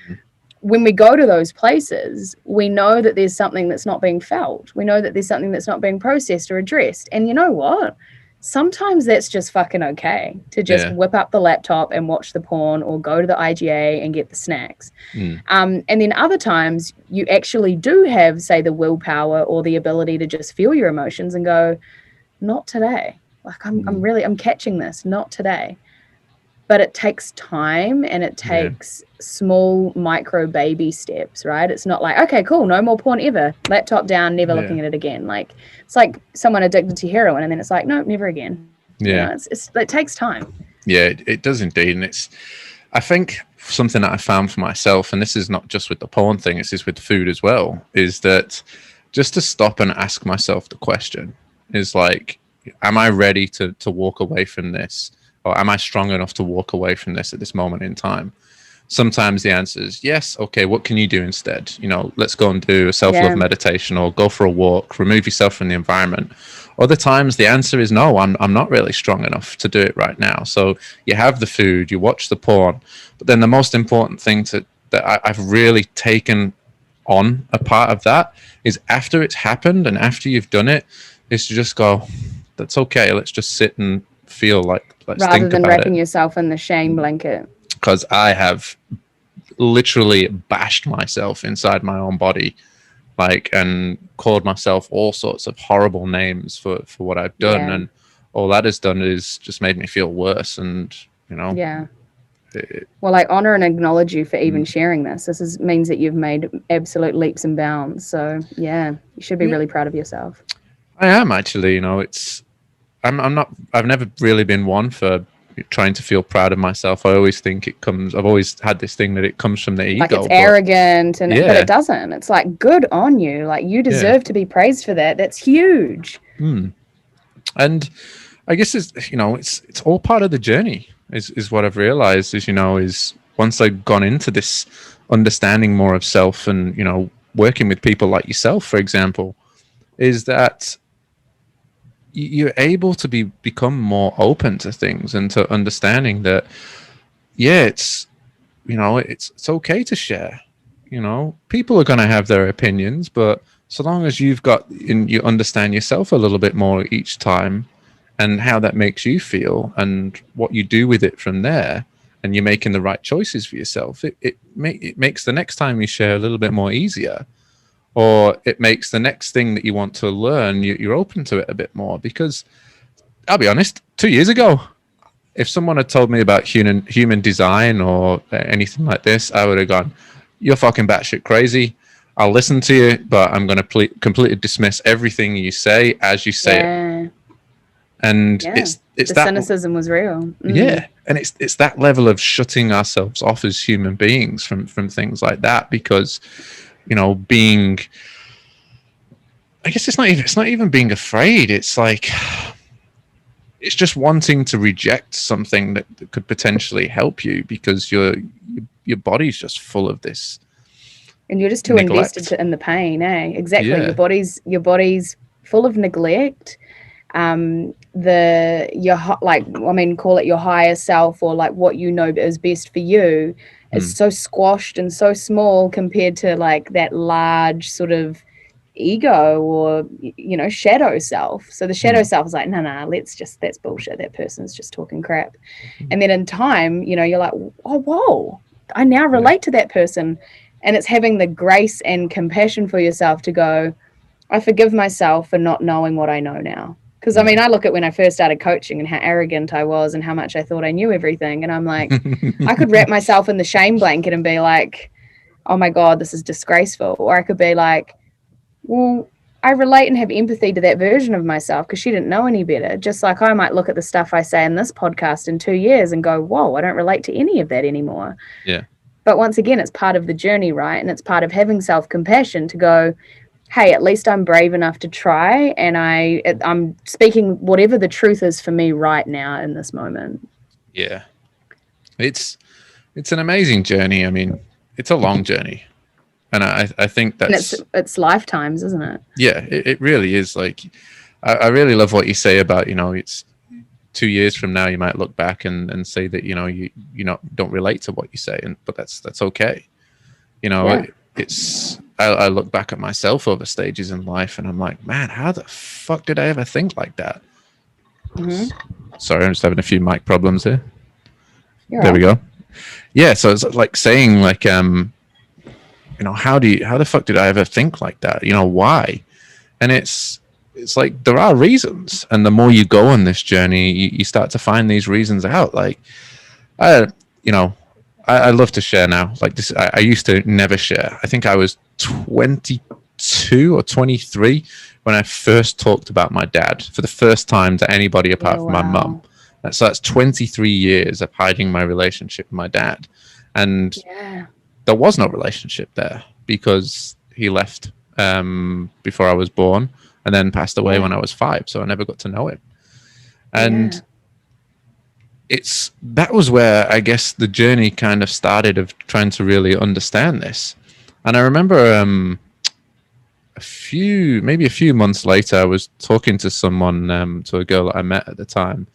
when we go to those places, we know that there's something that's not being felt. We know that there's something that's not being processed or addressed. And you know what? Sometimes that's just fucking okay to just whip up the laptop and watch the porn or go to the IGA and get the snacks. And then other times you actually do have, say, the willpower or the ability to just feel your emotions and go, not today. Like I'm catching this, not today. But it takes time and it takes small micro baby steps, right? It's not like, okay, cool, no more porn ever. Laptop down, never looking at it again. Like it's like someone addicted to heroin and then it's like, no, never again.
Yeah.
You know, it takes time.
Yeah, it does indeed. And I think something that I found for myself, and this is not just with the porn thing, it's just with food as well, is that just to stop and ask myself the question is like, am I ready to walk away from this? Or am I strong enough to walk away from this at this moment in time? Sometimes the answer is yes. Okay, what can you do instead? You know, let's go and do a self-love meditation or go for a walk, remove yourself from the environment. Other times the answer is no, I'm not really strong enough to do it right now. So you have the food, you watch the porn, but then the most important thing that I've really taken on a part of that is after it's happened and after you've done it, is to just go, that's okay. Let's just sit and feel like, let's
rather
think
than
about
wrapping
it.
yourself in the shame blanket.
Because I have literally bashed myself inside my own body, like, and called myself all sorts of horrible names for what I've done. And all that has done is just made me feel worse. And, you know,
well, I honor and acknowledge you for even sharing this. This means that you've made absolute leaps and bounds. So yeah, you should be really proud of yourself.
I am actually, you know, I've never really been one for trying to feel proud of myself. I always think I've always had this thing that it comes from the ego.
Like it's arrogant, but it doesn't. It's like, good on you. Like you deserve to be praised for that. That's huge.
And I guess it's all part of the journey is what I've realized is once I've gone into this understanding more of self and, you know, working with people like yourself, for example, is that you're able to become more open to things and to understanding that, it's okay to share. You know, people are going to have their opinions, but so long as you understand yourself a little bit more each time and how that makes you feel and what you do with it from there, and you're making the right choices for yourself, it makes the next time you share a little bit more easier. Or it makes the next thing that you want to learn, you're open to it a bit more. Because I'll be honest, 2 years ago, if someone had told me about human design or anything like this, I would have gone, you're fucking batshit crazy. I'll listen to you, but I'm going to completely dismiss everything you say as you say it. And it's the
cynicism was real.
Yeah. And it's that level of shutting ourselves off as human beings from things like that, because, you know, I guess it's not even being afraid. It's like, it's just wanting to reject something that could potentially help you, because your body's just full of this.
And you're just too invested in the pain, eh? Exactly.
Yeah.
Your body's full of neglect. Call it your higher self, or like what you know is best for you, is so squashed and so small compared to like that large sort of ego or, you know, shadow self. So the shadow self is like, no, that's bullshit. That person's just talking crap. And then in time, you know, you're like, oh, whoa, I now relate to that person. And it's having the grace and compassion for yourself to go, I forgive myself for not knowing what I know now. Because, I mean, I look at when I first started coaching and how arrogant I was and how much I thought I knew everything. And I'm like, I could wrap myself in the shame blanket and be like, oh, my God, this is disgraceful. Or I could be like, well, I relate and have empathy to that version of myself because she didn't know any better. Just like I might look at the stuff I say in this podcast in 2 years and go, whoa, I don't relate to any of that anymore.
Yeah.
But once again, it's part of the journey, right? And it's part of having self-compassion to go, hey, at least I'm brave enough to try, and I'm speaking whatever the truth is for me right now in this moment.
Yeah. It's an amazing journey. I mean, it's a long journey. And I think that's...
And it's lifetimes, isn't it?
Yeah, it really is. Like, I really love what you say about, you know, it's 2 years from now, you might look back and say that, you know, you don't relate to what you say, but that's okay. You know,
Yeah.
I look back at myself over stages in life and I'm like, man, how the fuck did I ever think like that? Sorry, I'm just having a few mic problems here.
You're
There
right.
we go. Yeah, so it's like saying like, you know, how the fuck did I ever think like that? You know, why? And it's like there are reasons, and the more you go on this journey, you start to find these reasons out. Like, you know, I love to share now. Like this, I used to never share. I think I was 22 or 23 when I first talked about my dad for the first time to anybody apart from my mum. So that's 23 years of hiding my relationship with my dad, and there was no relationship there because he left before I was born and then passed away when I was 5. So I never got to know him. And that was where I guess the journey kind of started of trying to really understand this. And I remember a few months later, I was talking to someone, to a girl that I met at the time,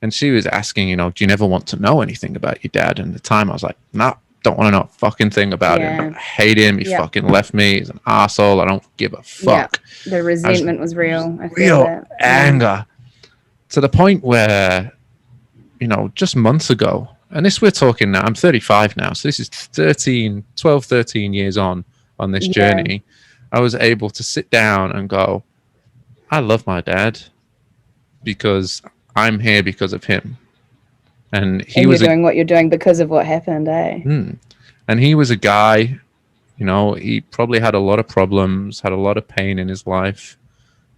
and she was asking, you know, do you never want to know anything about your dad? And at the time I was like, nah, don't want to know a fucking thing about him. I hate him. He fucking left me. He's an asshole. I don't give a fuck.
The resentment was real. I feel
real
that.
anger to the point where, you know, just months ago, and this we're talking now, I'm 35 now, so this is 12, 13 years on this journey. I was able to sit down and go, I love my dad because I'm here because of him. And he was
doing what you're doing because of what happened, eh?
And he was a guy, you know, he probably had a lot of problems, had a lot of pain in his life,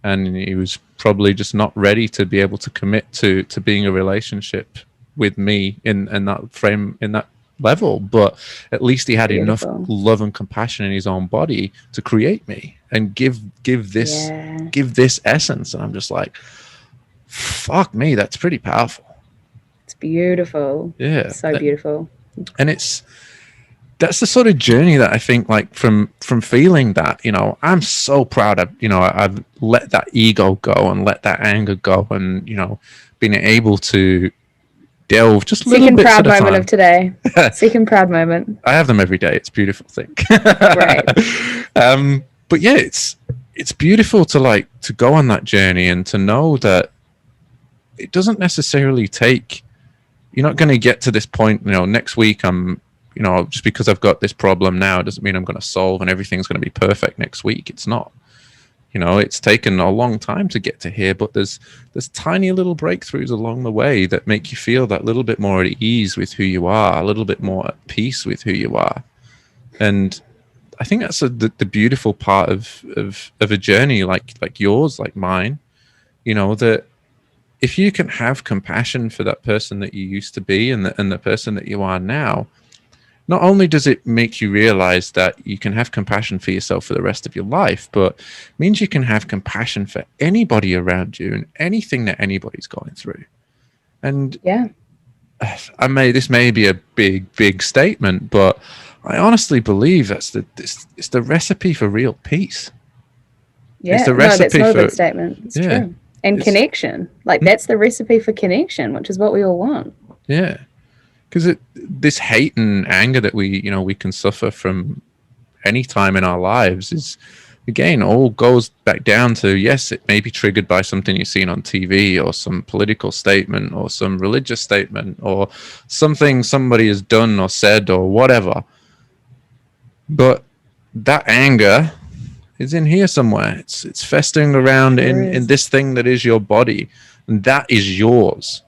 and he was probably just not ready to be able to commit to being a relationship with me in that frame, in that level. But at least he had enough love and compassion in his own body to create me and give this essence. And I'm just like, fuck me, that's pretty powerful.
It's beautiful.
Yeah.
So beautiful.
And that's the sort of journey that I think, like, from feeling that, you know, I'm so proud of, you know, I've let that ego go and let that anger go, and, you know, being able to delve just a little bit. Second proud moment of
today. Second proud moment.
I have them every day. It's a beautiful thing.
Right.
But yeah, it's beautiful to go on that journey and to know that it doesn't necessarily take, you're not going to get to this point, you know, next week I'm, you know, just because I've got this problem now, it doesn't mean I'm going to solve and everything's going to be perfect next week. It's not. You know, it's taken a long time to get to here, but there's tiny little breakthroughs along the way that make you feel that little bit more at ease with who you are, a little bit more at peace with who you are. And I think that's the beautiful part of a journey like yours, like mine, you know, that if you can have compassion for that person that you used to be and the person that you are now, not only does it make you realize that you can have compassion for yourself for the rest of your life, but it means you can have compassion for anybody around you and anything that anybody's going through. And this may be a big statement, but I honestly believe it's the recipe for real peace.
Yeah,
it's the recipe
that's not a big statement. It's true. And connection. Like, that's the recipe for connection, which is what we all want.
Yeah. Because this hate and anger that we can suffer from any time in our lives is, again, all goes back down to, yes, it may be triggered by something you've seen on TV or some political statement or some religious statement or something somebody has done or said or whatever. But that anger is in here somewhere. It's festering around in this thing that is your body, and that is yours.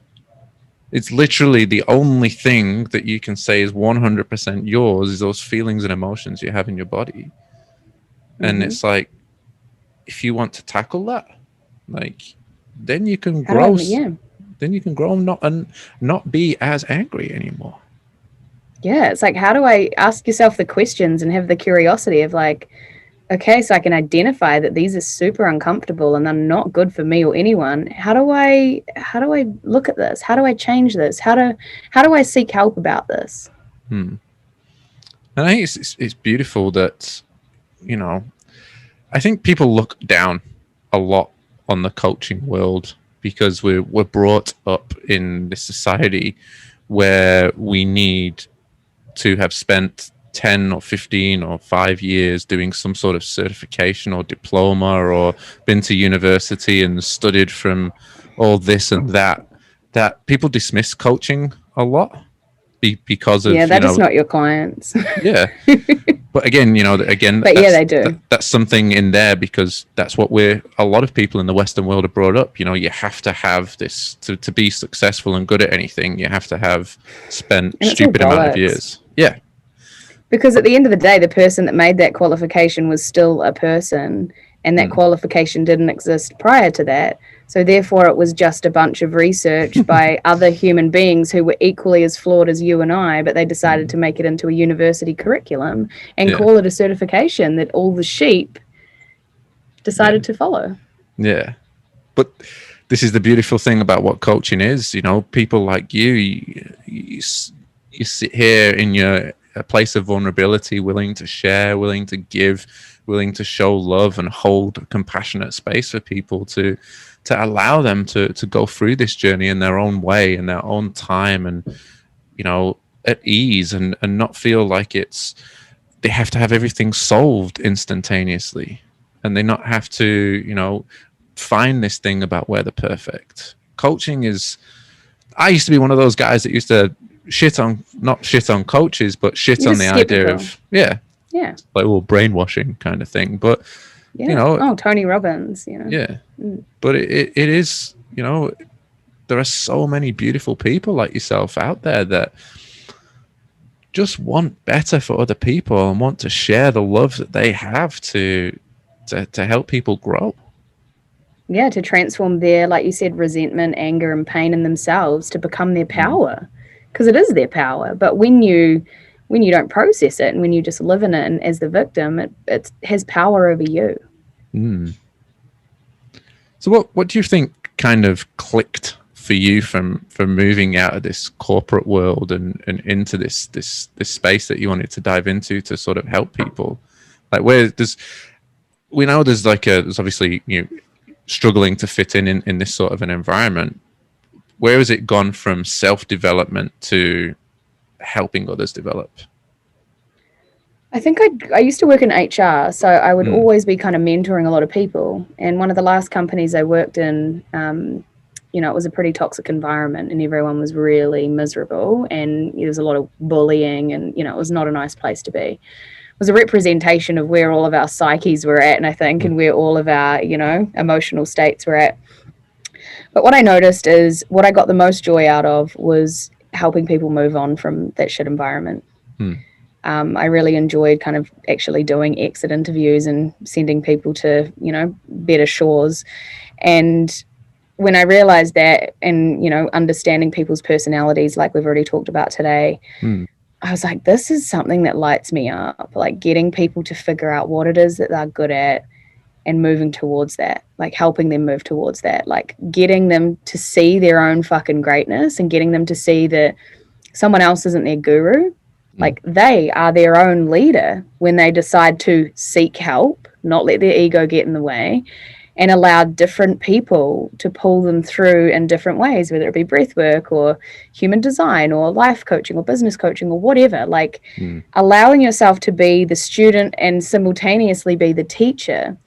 It's literally the only thing that you can say is 100% yours is those feelings and emotions you have in your body. And it's like, if you want to tackle that, like, then you can grow. Then you can grow and not be as angry anymore.
Yeah, it's like, how do I ask yourself the questions and have the curiosity of, like, okay, so I can identify that these are super uncomfortable and they're not good for me or anyone. How do I look at this? How do I change this? How do I seek help about this?
And I think it's beautiful that, you know, I think people look down a lot on the coaching world because we're brought up in this society where we need to have spent 10 or 15 or 5 years doing some sort of certification or diploma, or been to university and studied from all this and that, that people dismiss coaching a lot because
Yeah,
of,
they're just not your clients.
yeah. But again, again,
But yeah, they do.
That's something in there, because that's what a lot of people in the Western world are brought up. You have to have this to be successful and good at anything. You have to have spent stupid amount of years. Yeah.
Because at the end of the day, the person that made that qualification was still a person, and that qualification didn't exist prior to that. So therefore, it was just a bunch of research by other human beings who were equally as flawed as you and I, but they decided to make it into a university curriculum and call it a certification that all the sheep decided to follow.
Yeah. But this is the beautiful thing about what coaching is. People like you sit here in a place of vulnerability, willing to share, willing to give, willing to show love and hold a compassionate space for people to allow them to go through this journey in their own way, in their own time, and at ease, and not feel like they have to have everything solved instantaneously, and they not have to find this thing about where they're perfect. Coaching is, I used to be one of those guys that used to not shit on coaches, but shit on the idea of like all brainwashing kind of thing. But
Tony Robbins,
but it is, there are so many beautiful people like yourself out there that just want better for other people and want to share the love that they have to help people grow.
Yeah, to transform their, like you said, resentment, anger, and pain in themselves to become their power, because it is their power. But when you don't process it, and when you just live in it and as the victim, it has power over you.
So what do you think kind of clicked for you from moving out of this corporate world and into this space that you wanted to dive into to sort of help people? Like, there's obviously struggling to fit in this sort of an environment. Where has it gone from self-development to helping others develop?
I think I used to work in HR, so I would always be kind of mentoring a lot of people. And one of the last companies I worked in, it was a pretty toxic environment, and everyone was really miserable, and there was a lot of bullying, and it was not a nice place to be. It was a representation of where all of our psyches were at, and I think, and where all of our emotional states were at. But what I noticed is what I got the most joy out of was helping people move on from that shit environment. I really enjoyed kind of actually doing exit interviews and sending people to, better shores. And when I realized that, and, understanding people's personalities, like we've already talked about today, I was like, this is something that lights me up, like getting people to figure out what it is that they're good at and moving towards that, like helping them move towards that, like getting them to see their own fucking greatness and getting them to see that someone else isn't their guru. Like, they are their own leader when they decide to seek help, not let their ego get in the way, and allow different people to pull them through in different ways, whether it be breath work or human design or life coaching or business coaching or whatever. Like, allowing yourself to be the student and simultaneously be the teacher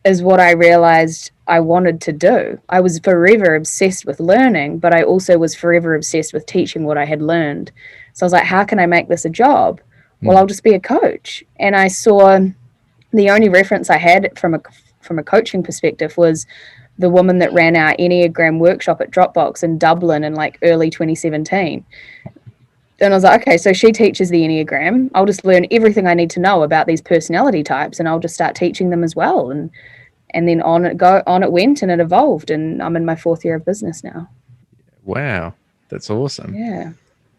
is what I realized I wanted to do. I was forever obsessed with learning, but I also was forever obsessed with teaching what I had learned. So I was like, how can I make this a job? Well, I'll just be a coach. And I saw the only reference I had from a coaching perspective was the woman that ran our Enneagram workshop at Dropbox in Dublin in like early 2017. And I was like, okay, so she teaches the Enneagram. I'll just learn everything I need to know about these personality types, and I'll just start teaching them as well. And then on it went, and it evolved, and I'm in my 4th year of business now.
Wow, that's awesome.
Yeah.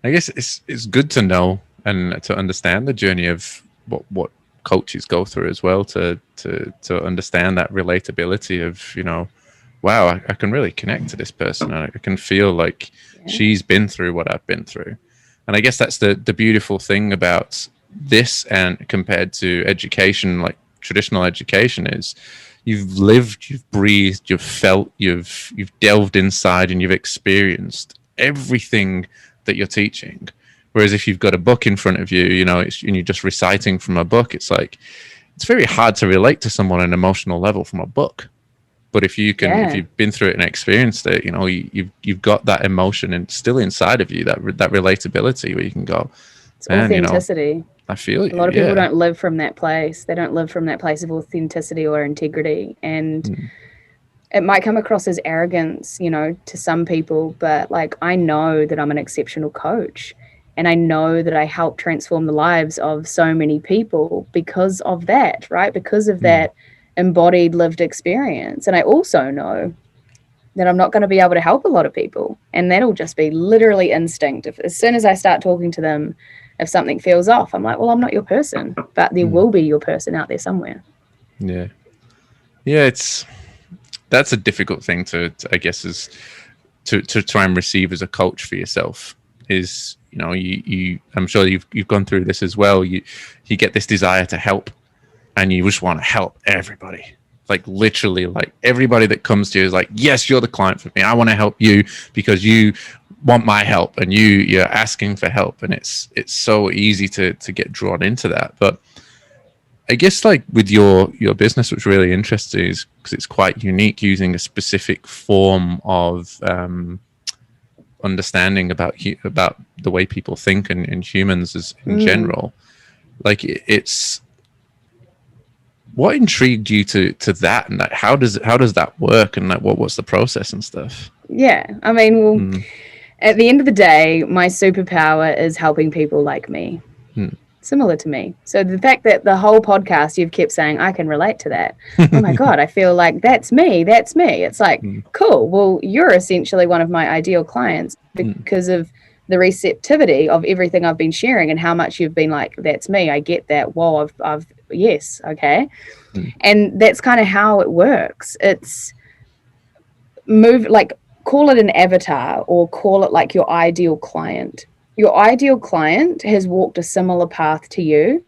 I guess it's good to know and to understand the journey of what coaches go through as well, to understand that relatability of, wow, I can really connect to this person. I can feel like she's been through what I've been through. And I guess that's the beautiful thing about this, and compared to education, like traditional education, is you've lived, you've breathed, you've felt, you've delved inside, and you've experienced everything that you're teaching. Whereas if you've got a book in front of you, you know, and you're just reciting from a book, it's like, it's very hard to relate to someone on an emotional level from a book. But if you can, if you've been through it and experienced it, you know, you've got that emotion and still inside of you, that relatability where you can go,
it's authenticity.
You know, I feel
a lot of people don't live from that place. They don't live from that place of authenticity or integrity. And it might come across as arrogance, you know, to some people, but like, I know that I'm an exceptional coach, and I know that I help transform the lives of so many people because of that, right? Because of that embodied lived experience. And I also know that I'm not going to be able to help a lot of people, and that'll just be literally instinct. As soon as I start talking to them, if something feels off, I'm like, well, I'm not your person, but there will be your person out there somewhere.
Yeah. That's a difficult thing to I guess, is to try and receive as a coach for yourself. Is, you know, you I'm sure you've gone through this as well. You get this desire to help, and you just want to help everybody. Like literally, like everybody that comes to you is like, yes, you're the client for me. I want to help you because you want my help, and you're asking for help, and it's so easy to get drawn into that. But I guess like with your business, what's really interesting is because it's quite unique, using a specific form of understanding about the way people think and humans as in general. Like it's what intrigued you to that, and like how does that work, and like what's the process and stuff?
Yeah, I mean, well, at the end of the day, my superpower is helping people like me, similar to me. So the fact that the whole podcast you've kept saying, I can relate to that. Oh my God, I feel like that's me. It's like, cool. Well, you're essentially one of my ideal clients because of the receptivity of everything I've been sharing, and how much you've been like, that's me. I get that. Whoa, I've yes. Okay. And that's kind of how it works. It's call it an avatar, or call it like your ideal client. Your ideal client has walked a similar path to you,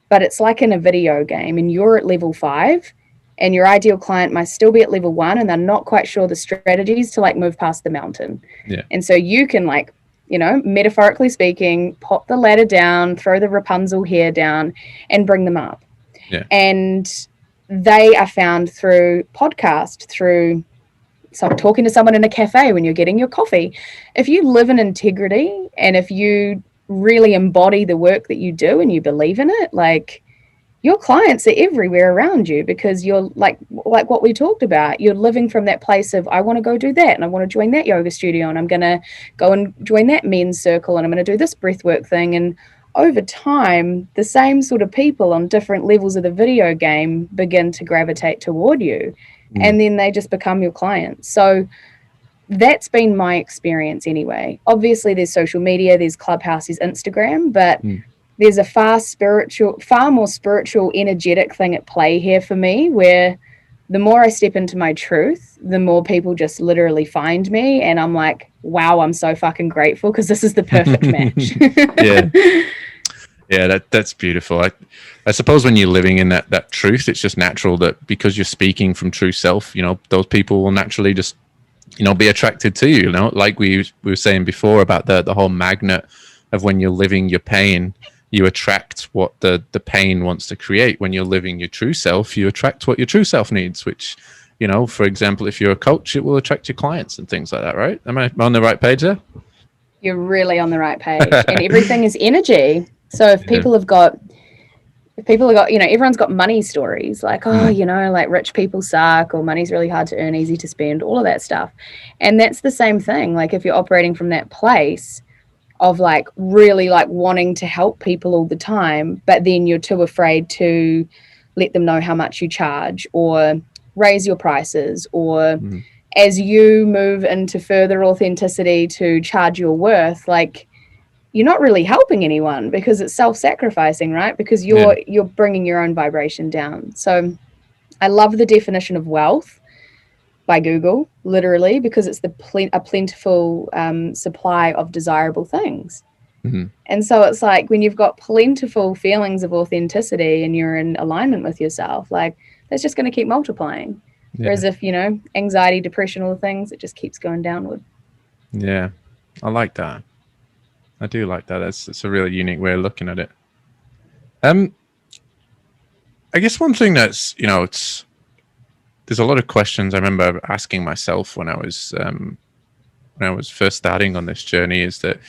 but it's like in a video game, and you're at level 5, and your ideal client might still be at level 1, and they're not quite sure the strategies to like move past the mountain.
Yeah.
And so you can, like, you know, metaphorically speaking, pop the ladder down, throw the Rapunzel hair down, and bring them up.
Yeah.
And they are found through podcast, through talking to someone in a cafe when you're getting your coffee. If you live in integrity, and if you really embody the work that you do and you believe in it, like, your clients are everywhere around you, because you're like what we talked about, you're living from that place of, I want to go do that, and I want to join that yoga studio, and I'm going to go and join that men's circle, and I'm going to do this breathwork thing. And over time, the same sort of people on different levels of the video game begin to gravitate toward you. And then they just become your clients. So that's been my experience anyway. Obviously, there's social media, there's Clubhouse, there's Instagram, but there's a far more spiritual, energetic thing at play here for me, where the more I step into my truth, the more people just literally find me. And I'm like, wow, I'm so fucking grateful, because this is the perfect match.
Yeah, that's beautiful. I suppose when you're living in that truth, it's just natural that because you're speaking from true self, you know, those people will naturally just, you know, be attracted to you. You know, like we were saying before about the whole magnet of when you're living your pain, you attract what the pain wants to create. When you're living your true self, you attract what your true self needs, which, you know, for example, if you're a coach, it will attract your clients and things like that, right? Am I on the right page there?
You're really on the right page. And everything is energy. So if people have got, you know, everyone's got money stories, like, oh, you know, like rich people suck, or money's really hard to earn, easy to spend, all of that stuff. And that's the same thing. Like, if you're operating from that place of like really like wanting to help people all the time, but then you're too afraid to let them know how much you charge, or raise your prices, or as you move into further authenticity to charge your worth, like, you're not really helping anyone, because it's self-sacrificing, right? Because you're bringing your own vibration down. So I love the definition of wealth by Google, literally, because it's a plentiful supply of desirable things. And so it's like, when you've got plentiful feelings of authenticity and you're in alignment with yourself, like, that's just going to keep multiplying. Whereas if, you know, anxiety, depression, all the things, it just keeps going downward.
Yeah, I like that. I do like that. It's a really unique way of looking at it. I guess one thing that's, there's a lot of questions I remember asking myself when I was first starting on this journey, is that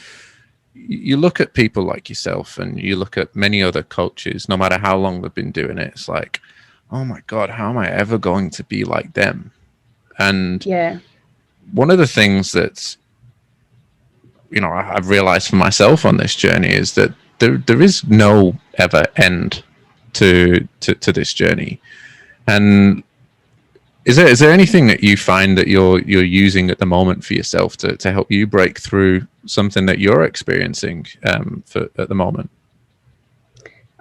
you look at people like yourself and you look at many other coaches, no matter how long they've been doing it, it's like, oh my God, how am I ever going to be like them? And one of the things that's, I've realized for myself on this journey is that there is no ever end to this journey. And is there anything that you find that you're using at the moment for yourself to help you break through something that you're experiencing at the moment?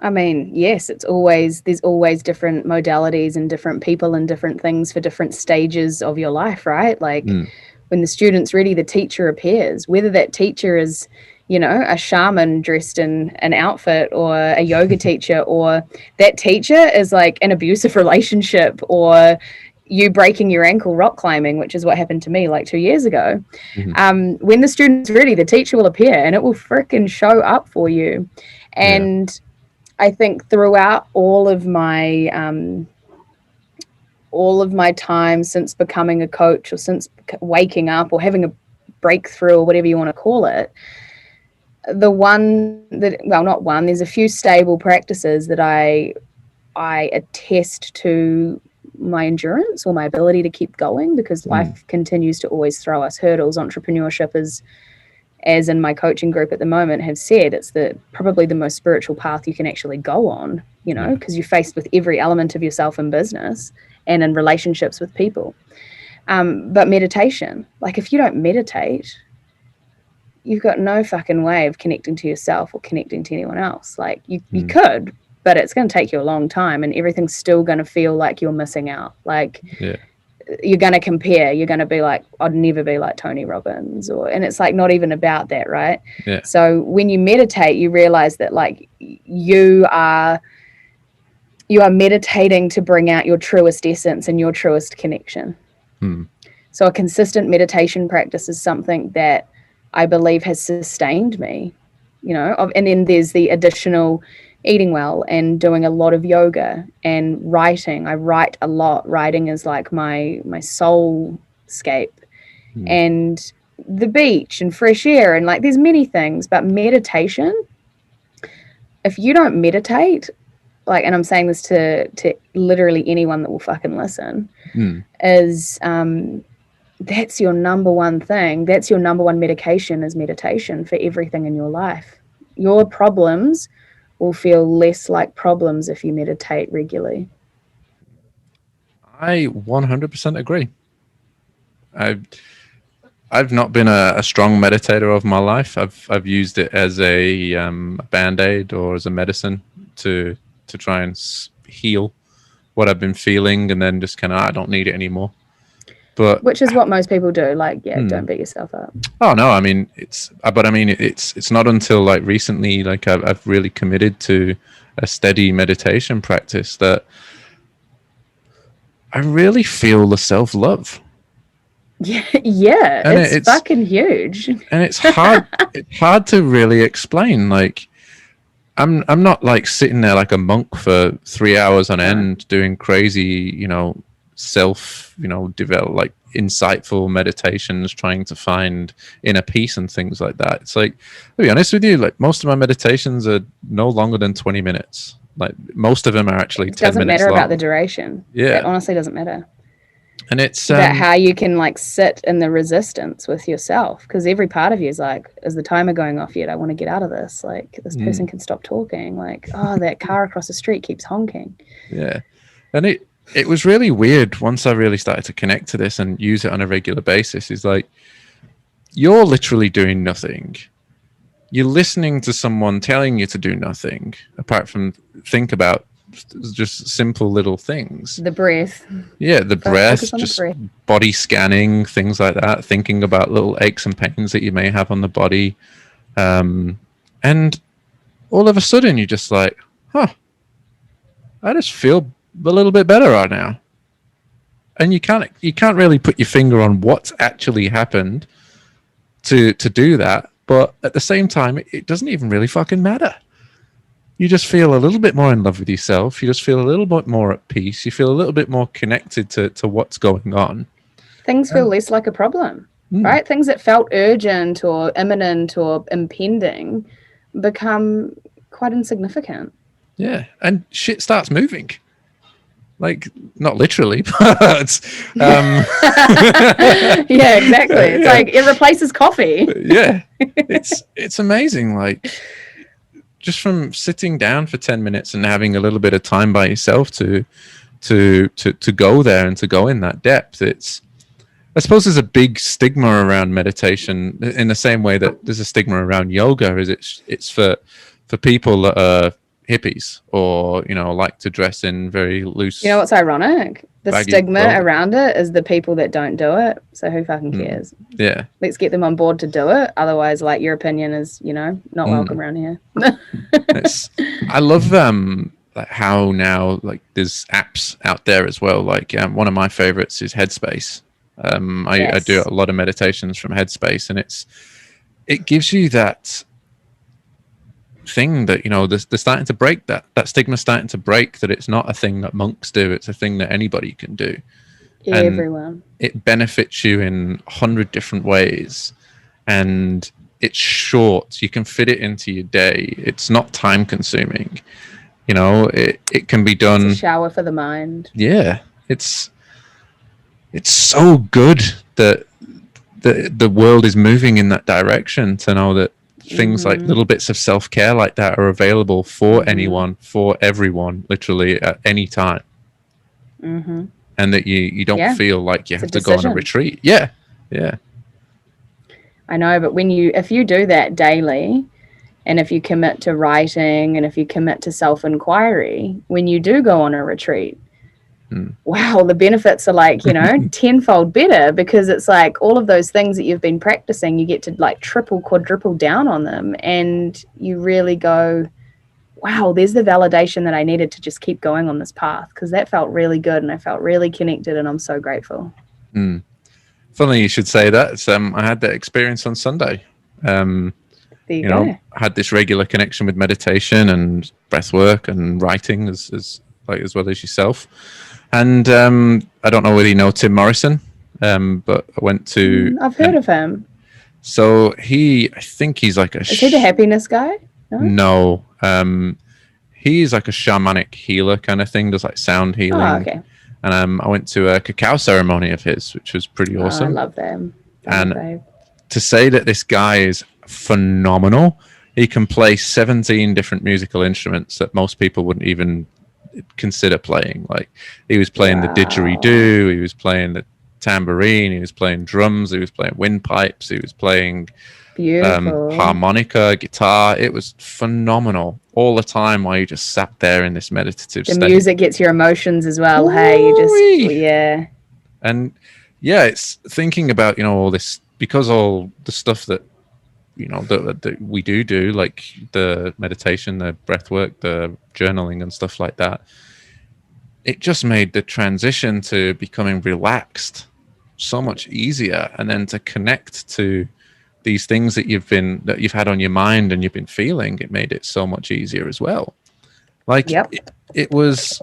I mean, yes, there's always different modalities and different people and different things for different stages of your life, right? Like when the student's ready, the teacher appears, whether that teacher is, a shaman dressed in an outfit, or a yoga teacher, or that teacher is like an abusive relationship, or you breaking your ankle rock climbing, which is what happened to me like 2 years ago. When the student's ready, the teacher will appear and it will frickin' show up for you. And I think throughout all of my time since becoming a coach, or since waking up or having a breakthrough or whatever you want to call it, there's a few stable practices that I attest to my endurance or my ability to keep going, because life continues to always throw us hurdles. Entrepreneurship is, as in my coaching group at the moment have said, it's probably the most spiritual path you can actually go on, because you're faced with every element of yourself in business and in relationships with people. But meditation, like if you don't meditate, you've got no fucking way of connecting to yourself or connecting to anyone else. Like you could, but it's going to take you a long time, and everything's still going to feel like you're missing out. Like you're going to compare, you're going to be like, I'd never be like Tony Robbins, and it's like not even about that, right? So when you meditate, you realize that like you are meditating to bring out your truest essence and your truest connection. So a consistent meditation practice is something that I believe has sustained me, and then there's the additional eating well and doing a lot of yoga and writing. I write a lot. Writing is like my soulscape, and the beach and fresh air, and like there's many things, but meditation, if you don't meditate, like, and I'm saying this to literally anyone that will fucking listen, is that's your number one thing. That's your number one medication, is meditation for everything in your life. Your problems will feel less like problems if you meditate regularly.
I 100% agree. I've not been a strong meditator of my life. I've used it as a band-aid or as a medicine to try and heal what I've been feeling, and then just kind of I don't need it anymore. But
which is what most people do. Like, don't beat yourself up.
Oh no, I mean it's not until like recently, like I've really committed to a steady meditation practice that I really feel the self-love.
Yeah, and it's fucking huge.
And it's hard. It's hard to really explain. Like, I'm not like sitting there like a monk for 3 hours on end doing crazy, develop like insightful meditations, trying to find inner peace and things like that. It's like, to be honest with you, like most of my meditations are no longer than 20 minutes. Like most of them are actually 10 minutes long.
It doesn't matter about the duration.
Yeah,
it honestly doesn't matter.
And it's
about how you can like sit in the resistance with yourself, because every part of you is like, is the timer going off yet? I want to get out of this. Like, this person can stop talking. Like, oh, that car across the street keeps honking.
Yeah. And it was really weird once I really started to connect to this and use it on a regular basis. Is like, you're literally doing nothing. You're listening to someone telling you to do nothing apart from think about just simple little things.
The breath.
Yeah, the breath, just body scanning, things like that, thinking about little aches and pains that you may have on the body. And all of a sudden you're just like, I just feel a little bit better right now. And you can't really put your finger on what's actually happened to do that, But at the same time, it doesn't even really fucking matter. You just feel a little bit more in love with yourself. You just feel a little bit more at peace. You feel a little bit more connected to what's going on.
Things feel less like a problem, right? Things that felt urgent or imminent or impending become quite insignificant.
Yeah, and shit starts moving. Like, not literally, but
yeah, exactly. It's like it replaces coffee.
Yeah, it's amazing. Like, just from sitting down for 10 minutes and having a little bit of time by yourself to go there and to go in that depth. I suppose there's a big stigma around meditation in the same way that there's a stigma around yoga. Is it's for people that are hippies or like to dress in very loose.
You know what's ironic? The stigma around it is the people that don't do it. So who fucking cares?
Yeah,
let's get them on board to do it. Otherwise, like, your opinion is not welcome around here.
I love like how now, like, there's apps out there as well. Like one of my favorites is Headspace. I do a lot of meditations from Headspace, and it gives you that thing that they're starting to break that stigma, starting to break that it's not a thing that monks do, it's a thing that anybody can do.
Everyone.
It benefits you in 100 different ways, and it's short. You can fit it into your day. It's not time consuming. It can be done.
It's a shower for the mind.
Yeah, it's so good that the world is moving in that direction, to know that things like little bits of self-care like that are available for anyone, for everyone, literally at any time. And that you don't feel like you have to go on a retreat. Yeah.
I know, but if you do that daily, and if you commit to writing, and if you commit to self-inquiry, when you do go on a retreat, wow, the benefits are like, tenfold better, because it's like all of those things that you've been practicing, you get to like triple, quadruple down on them, and you really go, wow, there's the validation that I needed to just keep going on this path, because that felt really good and I felt really connected, and I'm so grateful.
Funny you should say that. I had that experience on Sunday.
There you go.
I had this regular connection with meditation and breath work and writing as well as yourself. And I don't know whether you know Tim Morrison, but I went to...
I've heard of him.
So I think he's like
Is he the happiness guy?
No. He's like a shamanic healer kind of thing, does like sound healing.
Oh, okay.
And I went to a cacao ceremony of his, which was pretty awesome.
I love them.
And to say that this guy is phenomenal, he can play 17 different musical instruments that most people wouldn't even consider playing. Like, he was playing the didgeridoo, he was playing the tambourine, he was playing drums, he was playing windpipes, he was playing harmonica, guitar. It was phenomenal all the time while you just sat there in this meditative state.
The music gets your emotions as well.
Ooh-wee.
Hey, you just
and it's thinking about all this, because all the stuff that that we do, like the meditation, the breath work, the journaling and stuff like that, it just made the transition to becoming relaxed so much easier, and then to connect to these things that you've had on your mind and you've been feeling, it made it so much easier as well. Like, it was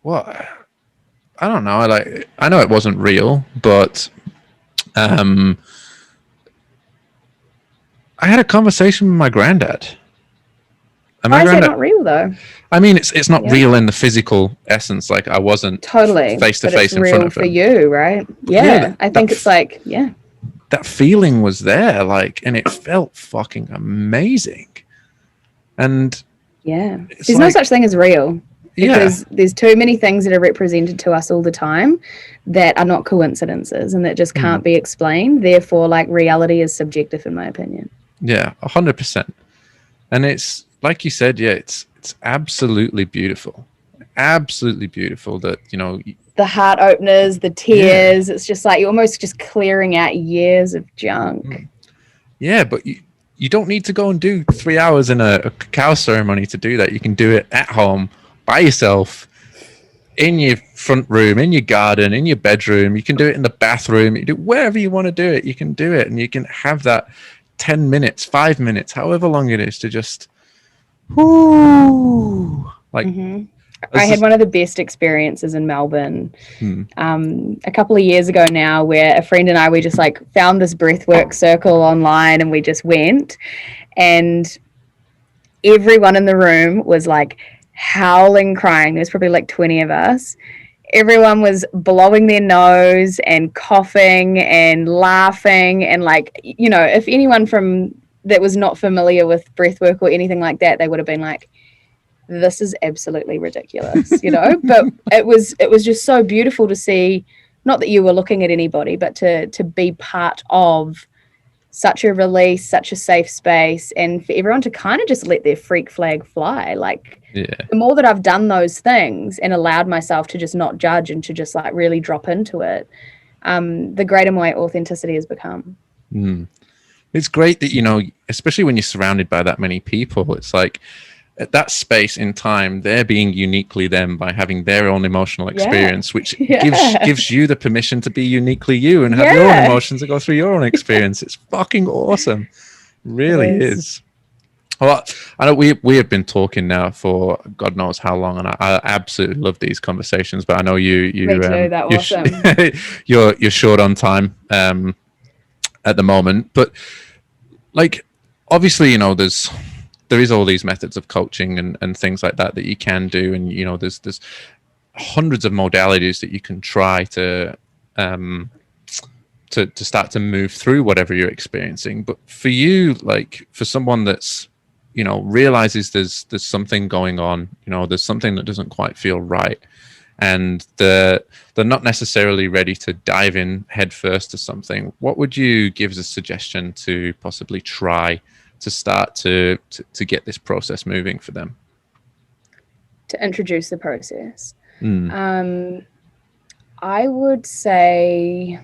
I don't know, like, I know it wasn't real, but I had a conversation with my granddad. And
why is that not real though?
I mean, it's not real in the physical essence. Like, I wasn't
totally
face to face in
real
front of him.
For you, right? Yeah, I think it's like,
that feeling was there, like, and it felt fucking amazing. And
there's no such thing as real, because there's too many things that are represented to us all the time that are not coincidences and that just can't be explained. Therefore, like, reality is subjective, in my opinion.
Yeah, 100%. And it's like you said, it's absolutely beautiful. Absolutely beautiful that,
the heart openers, the tears, it's just like you're almost just clearing out years of junk.
Yeah, but you don't need to go and do 3 hours in a cacao ceremony to do that. You can do it at home by yourself, in your front room, in your garden, in your bedroom. You can do it in the bathroom. You do wherever you want to do it. You can do it, and you can have that 10 minutes, 5 minutes, however long it is, to just, whoo, like,
I had one of the best experiences in Melbourne a couple of years ago now, where a friend and I, we just like found this breathwork circle online, and we just went, and everyone in the room was like howling, crying. There's probably like 20 of us. Everyone was blowing their nose and coughing and laughing, and like, you know, if anyone from that was not familiar with breathwork or anything like that, they would have been like, this is absolutely ridiculous, you know. But it was just so beautiful to see, not that you were looking at anybody, but to be part of such a release, such a safe space, and for everyone to kind of just let their freak flag fly. Like, the more that I've done those things and allowed myself to just not judge and to just like really drop into it, the greater my authenticity has become.
It's great that, you know, especially when you're surrounded by that many people, it's like, at that space in time, they're being uniquely them by having their own emotional experience, which gives you the permission to be uniquely you and have your own emotions and go through your own experience. It's fucking awesome. Really is. Well, I know we have been talking now for God knows how long, and I absolutely love these conversations. But I know you Me too, that awesome. You're short on time at the moment, but like, obviously, you know, there is all these methods of coaching and things like that you can do, and you know, there's hundreds of modalities that you can try to start to move through whatever you're experiencing. But for you, like, for someone that's, you know, realizes there's something going on, you know, there's something that doesn't quite feel right, and they're not necessarily ready to dive in head first to something, what would you give as a suggestion to possibly try to start to get this process moving for them?
To introduce the process. I would say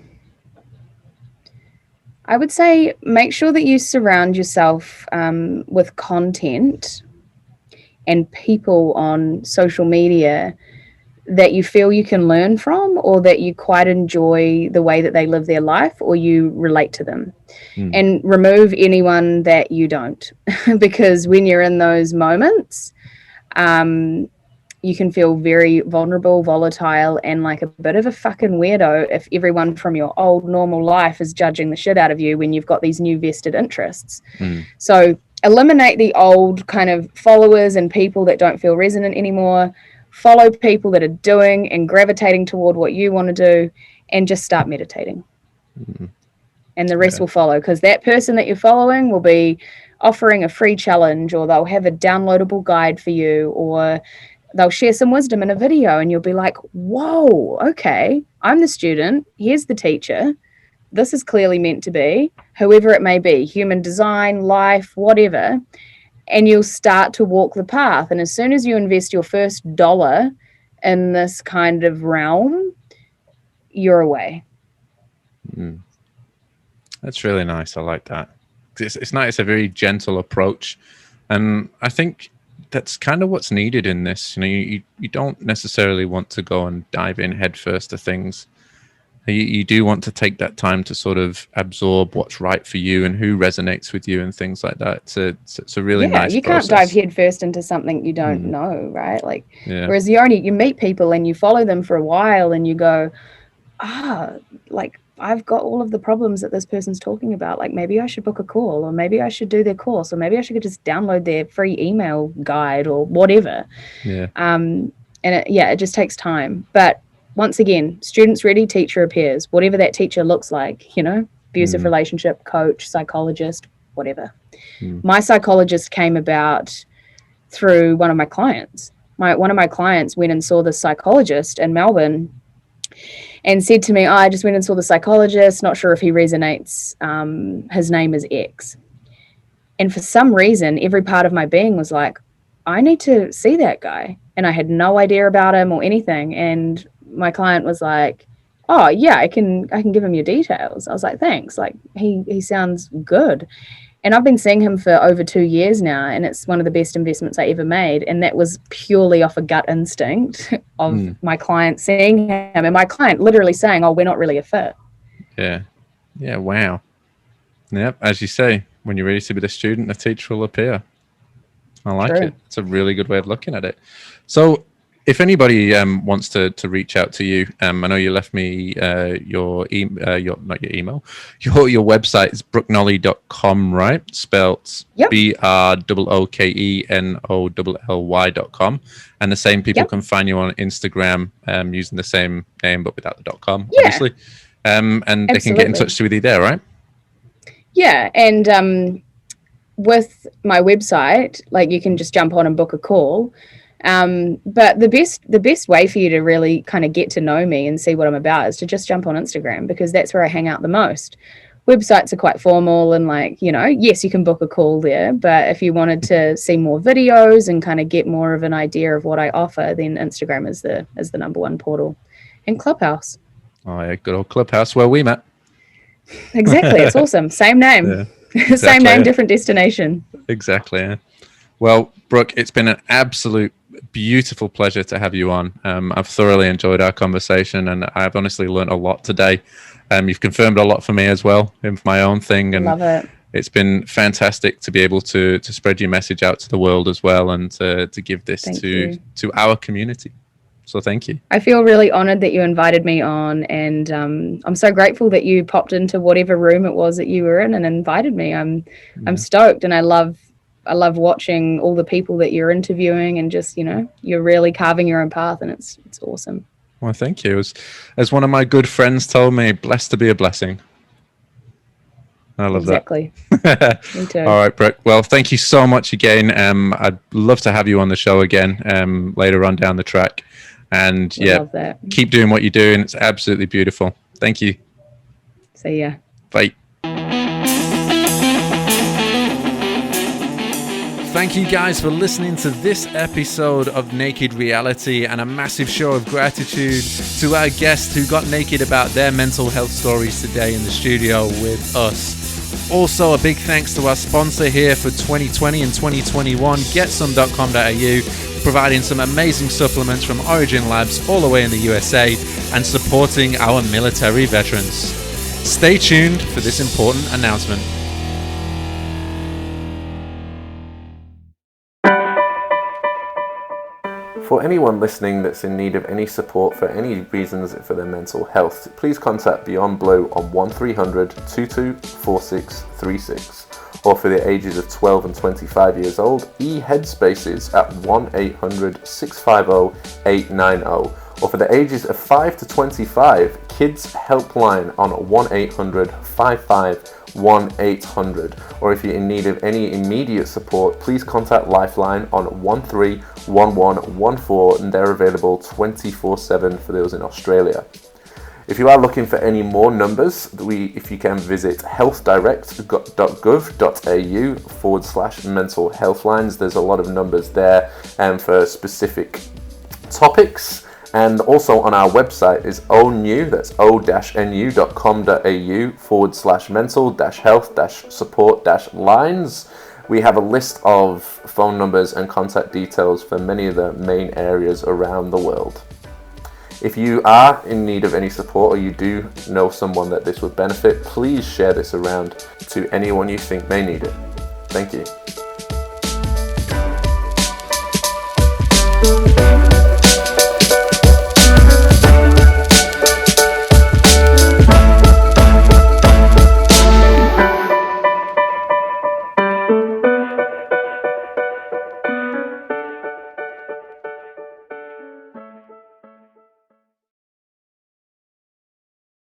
make sure that you surround yourself with content and people on social media that you feel you can learn from, or that you quite enjoy the way that they live their life, or you relate to them. And remove anyone that you don't, because when you're in those moments, you can feel very vulnerable, volatile, and like a bit of a fucking weirdo if everyone from your old normal life is judging the shit out of you when you've got these new vested interests. So eliminate the old kind of followers and people that don't feel resonant anymore. Follow people that are doing and gravitating toward what you want to do, and just start meditating. And the rest will follow, because that person that you're following will be offering a free challenge, or they'll have a downloadable guide for you, or they'll share some wisdom in a video, and you'll be like, whoa, okay, I'm the student, here's the teacher, this is clearly meant to be, whoever it may be, human design, life, whatever. And you'll start to walk the path. And as soon as you invest your first dollar in this kind of realm, you're away.
That's really nice. I like that. It's nice. It's a very gentle approach. And I think that's kind of what's needed in this. You know, you don't necessarily want to go and dive in head first to things. You do want to take that time to sort of absorb what's right for you and who resonates with you and things like that. It's a really nice
you
process.
Can't dive head first into something you don't know, right? Like, whereas you meet people and you follow them for a while and you go, like, I've got all of the problems that this person's talking about. Like, maybe I should book a call, or maybe I should do their course, or maybe I should just download their free email guide or whatever. And it just takes time. But once again, students ready, teacher appears, whatever that teacher looks like, you know, abusive relationship coach, psychologist, whatever. My psychologist came about through one of my clients. One of my clients went and saw the psychologist in Melbourne and said to me, I just went and saw the psychologist, not sure if he resonates. His name is X. And for some reason, every part of my being was like, I need to see that guy. And I had no idea about him or anything. And my client was like, oh yeah, I can give him your details. I was like, thanks. Like, he sounds good. And I've been seeing him for over 2 years now, and it's one of the best investments I ever made. And that was purely off a gut instinct of my client seeing him, and my client literally saying, oh, we're not really a fit.
Yeah. Wow. Yep. As you say, when you're ready to be the student, the teacher will appear. I like
True.
it. It's a really good way of looking at it. So if anybody wants to reach out to you, I know you left me your website is brooknolly.com, right? Spelt
Yep.
BROOKENOLLY.com. And the same people can find you on Instagram using the same name but without the .com, obviously. And
Absolutely.
they can get in touch with you there, right?
Yeah, and with my website, like you can just jump on and book a call. But the best way for you to really kind of get to know me and see what I'm about is to just jump on Instagram, because that's where I hang out the most. Websites are quite formal and yes, you can book a call there, but if you wanted to see more videos and kind of get more of an idea of what I offer, then Instagram is the number one portal. And Clubhouse.
Oh yeah, good old Clubhouse where we met.
Exactly. It's awesome. Same name. Yeah, exactly, same name, different destination.
Exactly. Yeah. Well, Brooke, it's been an absolute beautiful pleasure to have you on. I've thoroughly enjoyed our conversation, and I've honestly learned a lot today. You've confirmed a lot for me as well in my own thing, and
love it.
It's been fantastic to be able to spread your message out to the world as well, and to give this to our community. So thank you.
I feel really honored that you invited me on, and I'm so grateful that you popped into whatever room it was that you were in and invited me. I'm stoked, and I love watching all the people that you're interviewing, and just, you're really carving your own path, and it's awesome.
Well, thank you. As one of my good friends told me, blessed to be a blessing. I love that.
Exactly. Me too.
All right, Brooke. Well, thank you so much again. I'd love to have you on the show again later on down the track. And love that. Keep doing what you're doing. It's absolutely beautiful. Thank you.
See ya.
Bye.
Thank you guys for listening to this episode of Naked Reality, and a massive show of gratitude to our guests who got naked about their mental health stories today in the studio with us. Also, a big thanks to our sponsor here for 2020 and 2021, Getsome.com.au, providing some amazing supplements from Origin Labs all the way in the USA and supporting our military veterans. Stay tuned for this important announcement.
For anyone listening that's in need of any support for any reasons for their mental health, please contact Beyond Blue on 1300 224636. Or for the ages of 12 and 25 years old, eHeadspaces at 1-800-650-890. Or for the ages of 5 to 25, Kids Helpline on 1-800-55-1800. Or if you're in need of any immediate support, please contact Lifeline on 131114, and they're available 24/7 for those in Australia. If you are looking for any more numbers, if you can visit healthdirect.gov.au/mental health lines. There's a lot of numbers there for specific topics. And also on our website is ONU, that's o-nu.com.au/mental-health-support-lines. We have a list of phone numbers and contact details for many of the main areas around the world. If you are in need of any support, or you do know someone that this would benefit, please share this around to anyone you think may need it. Thank you.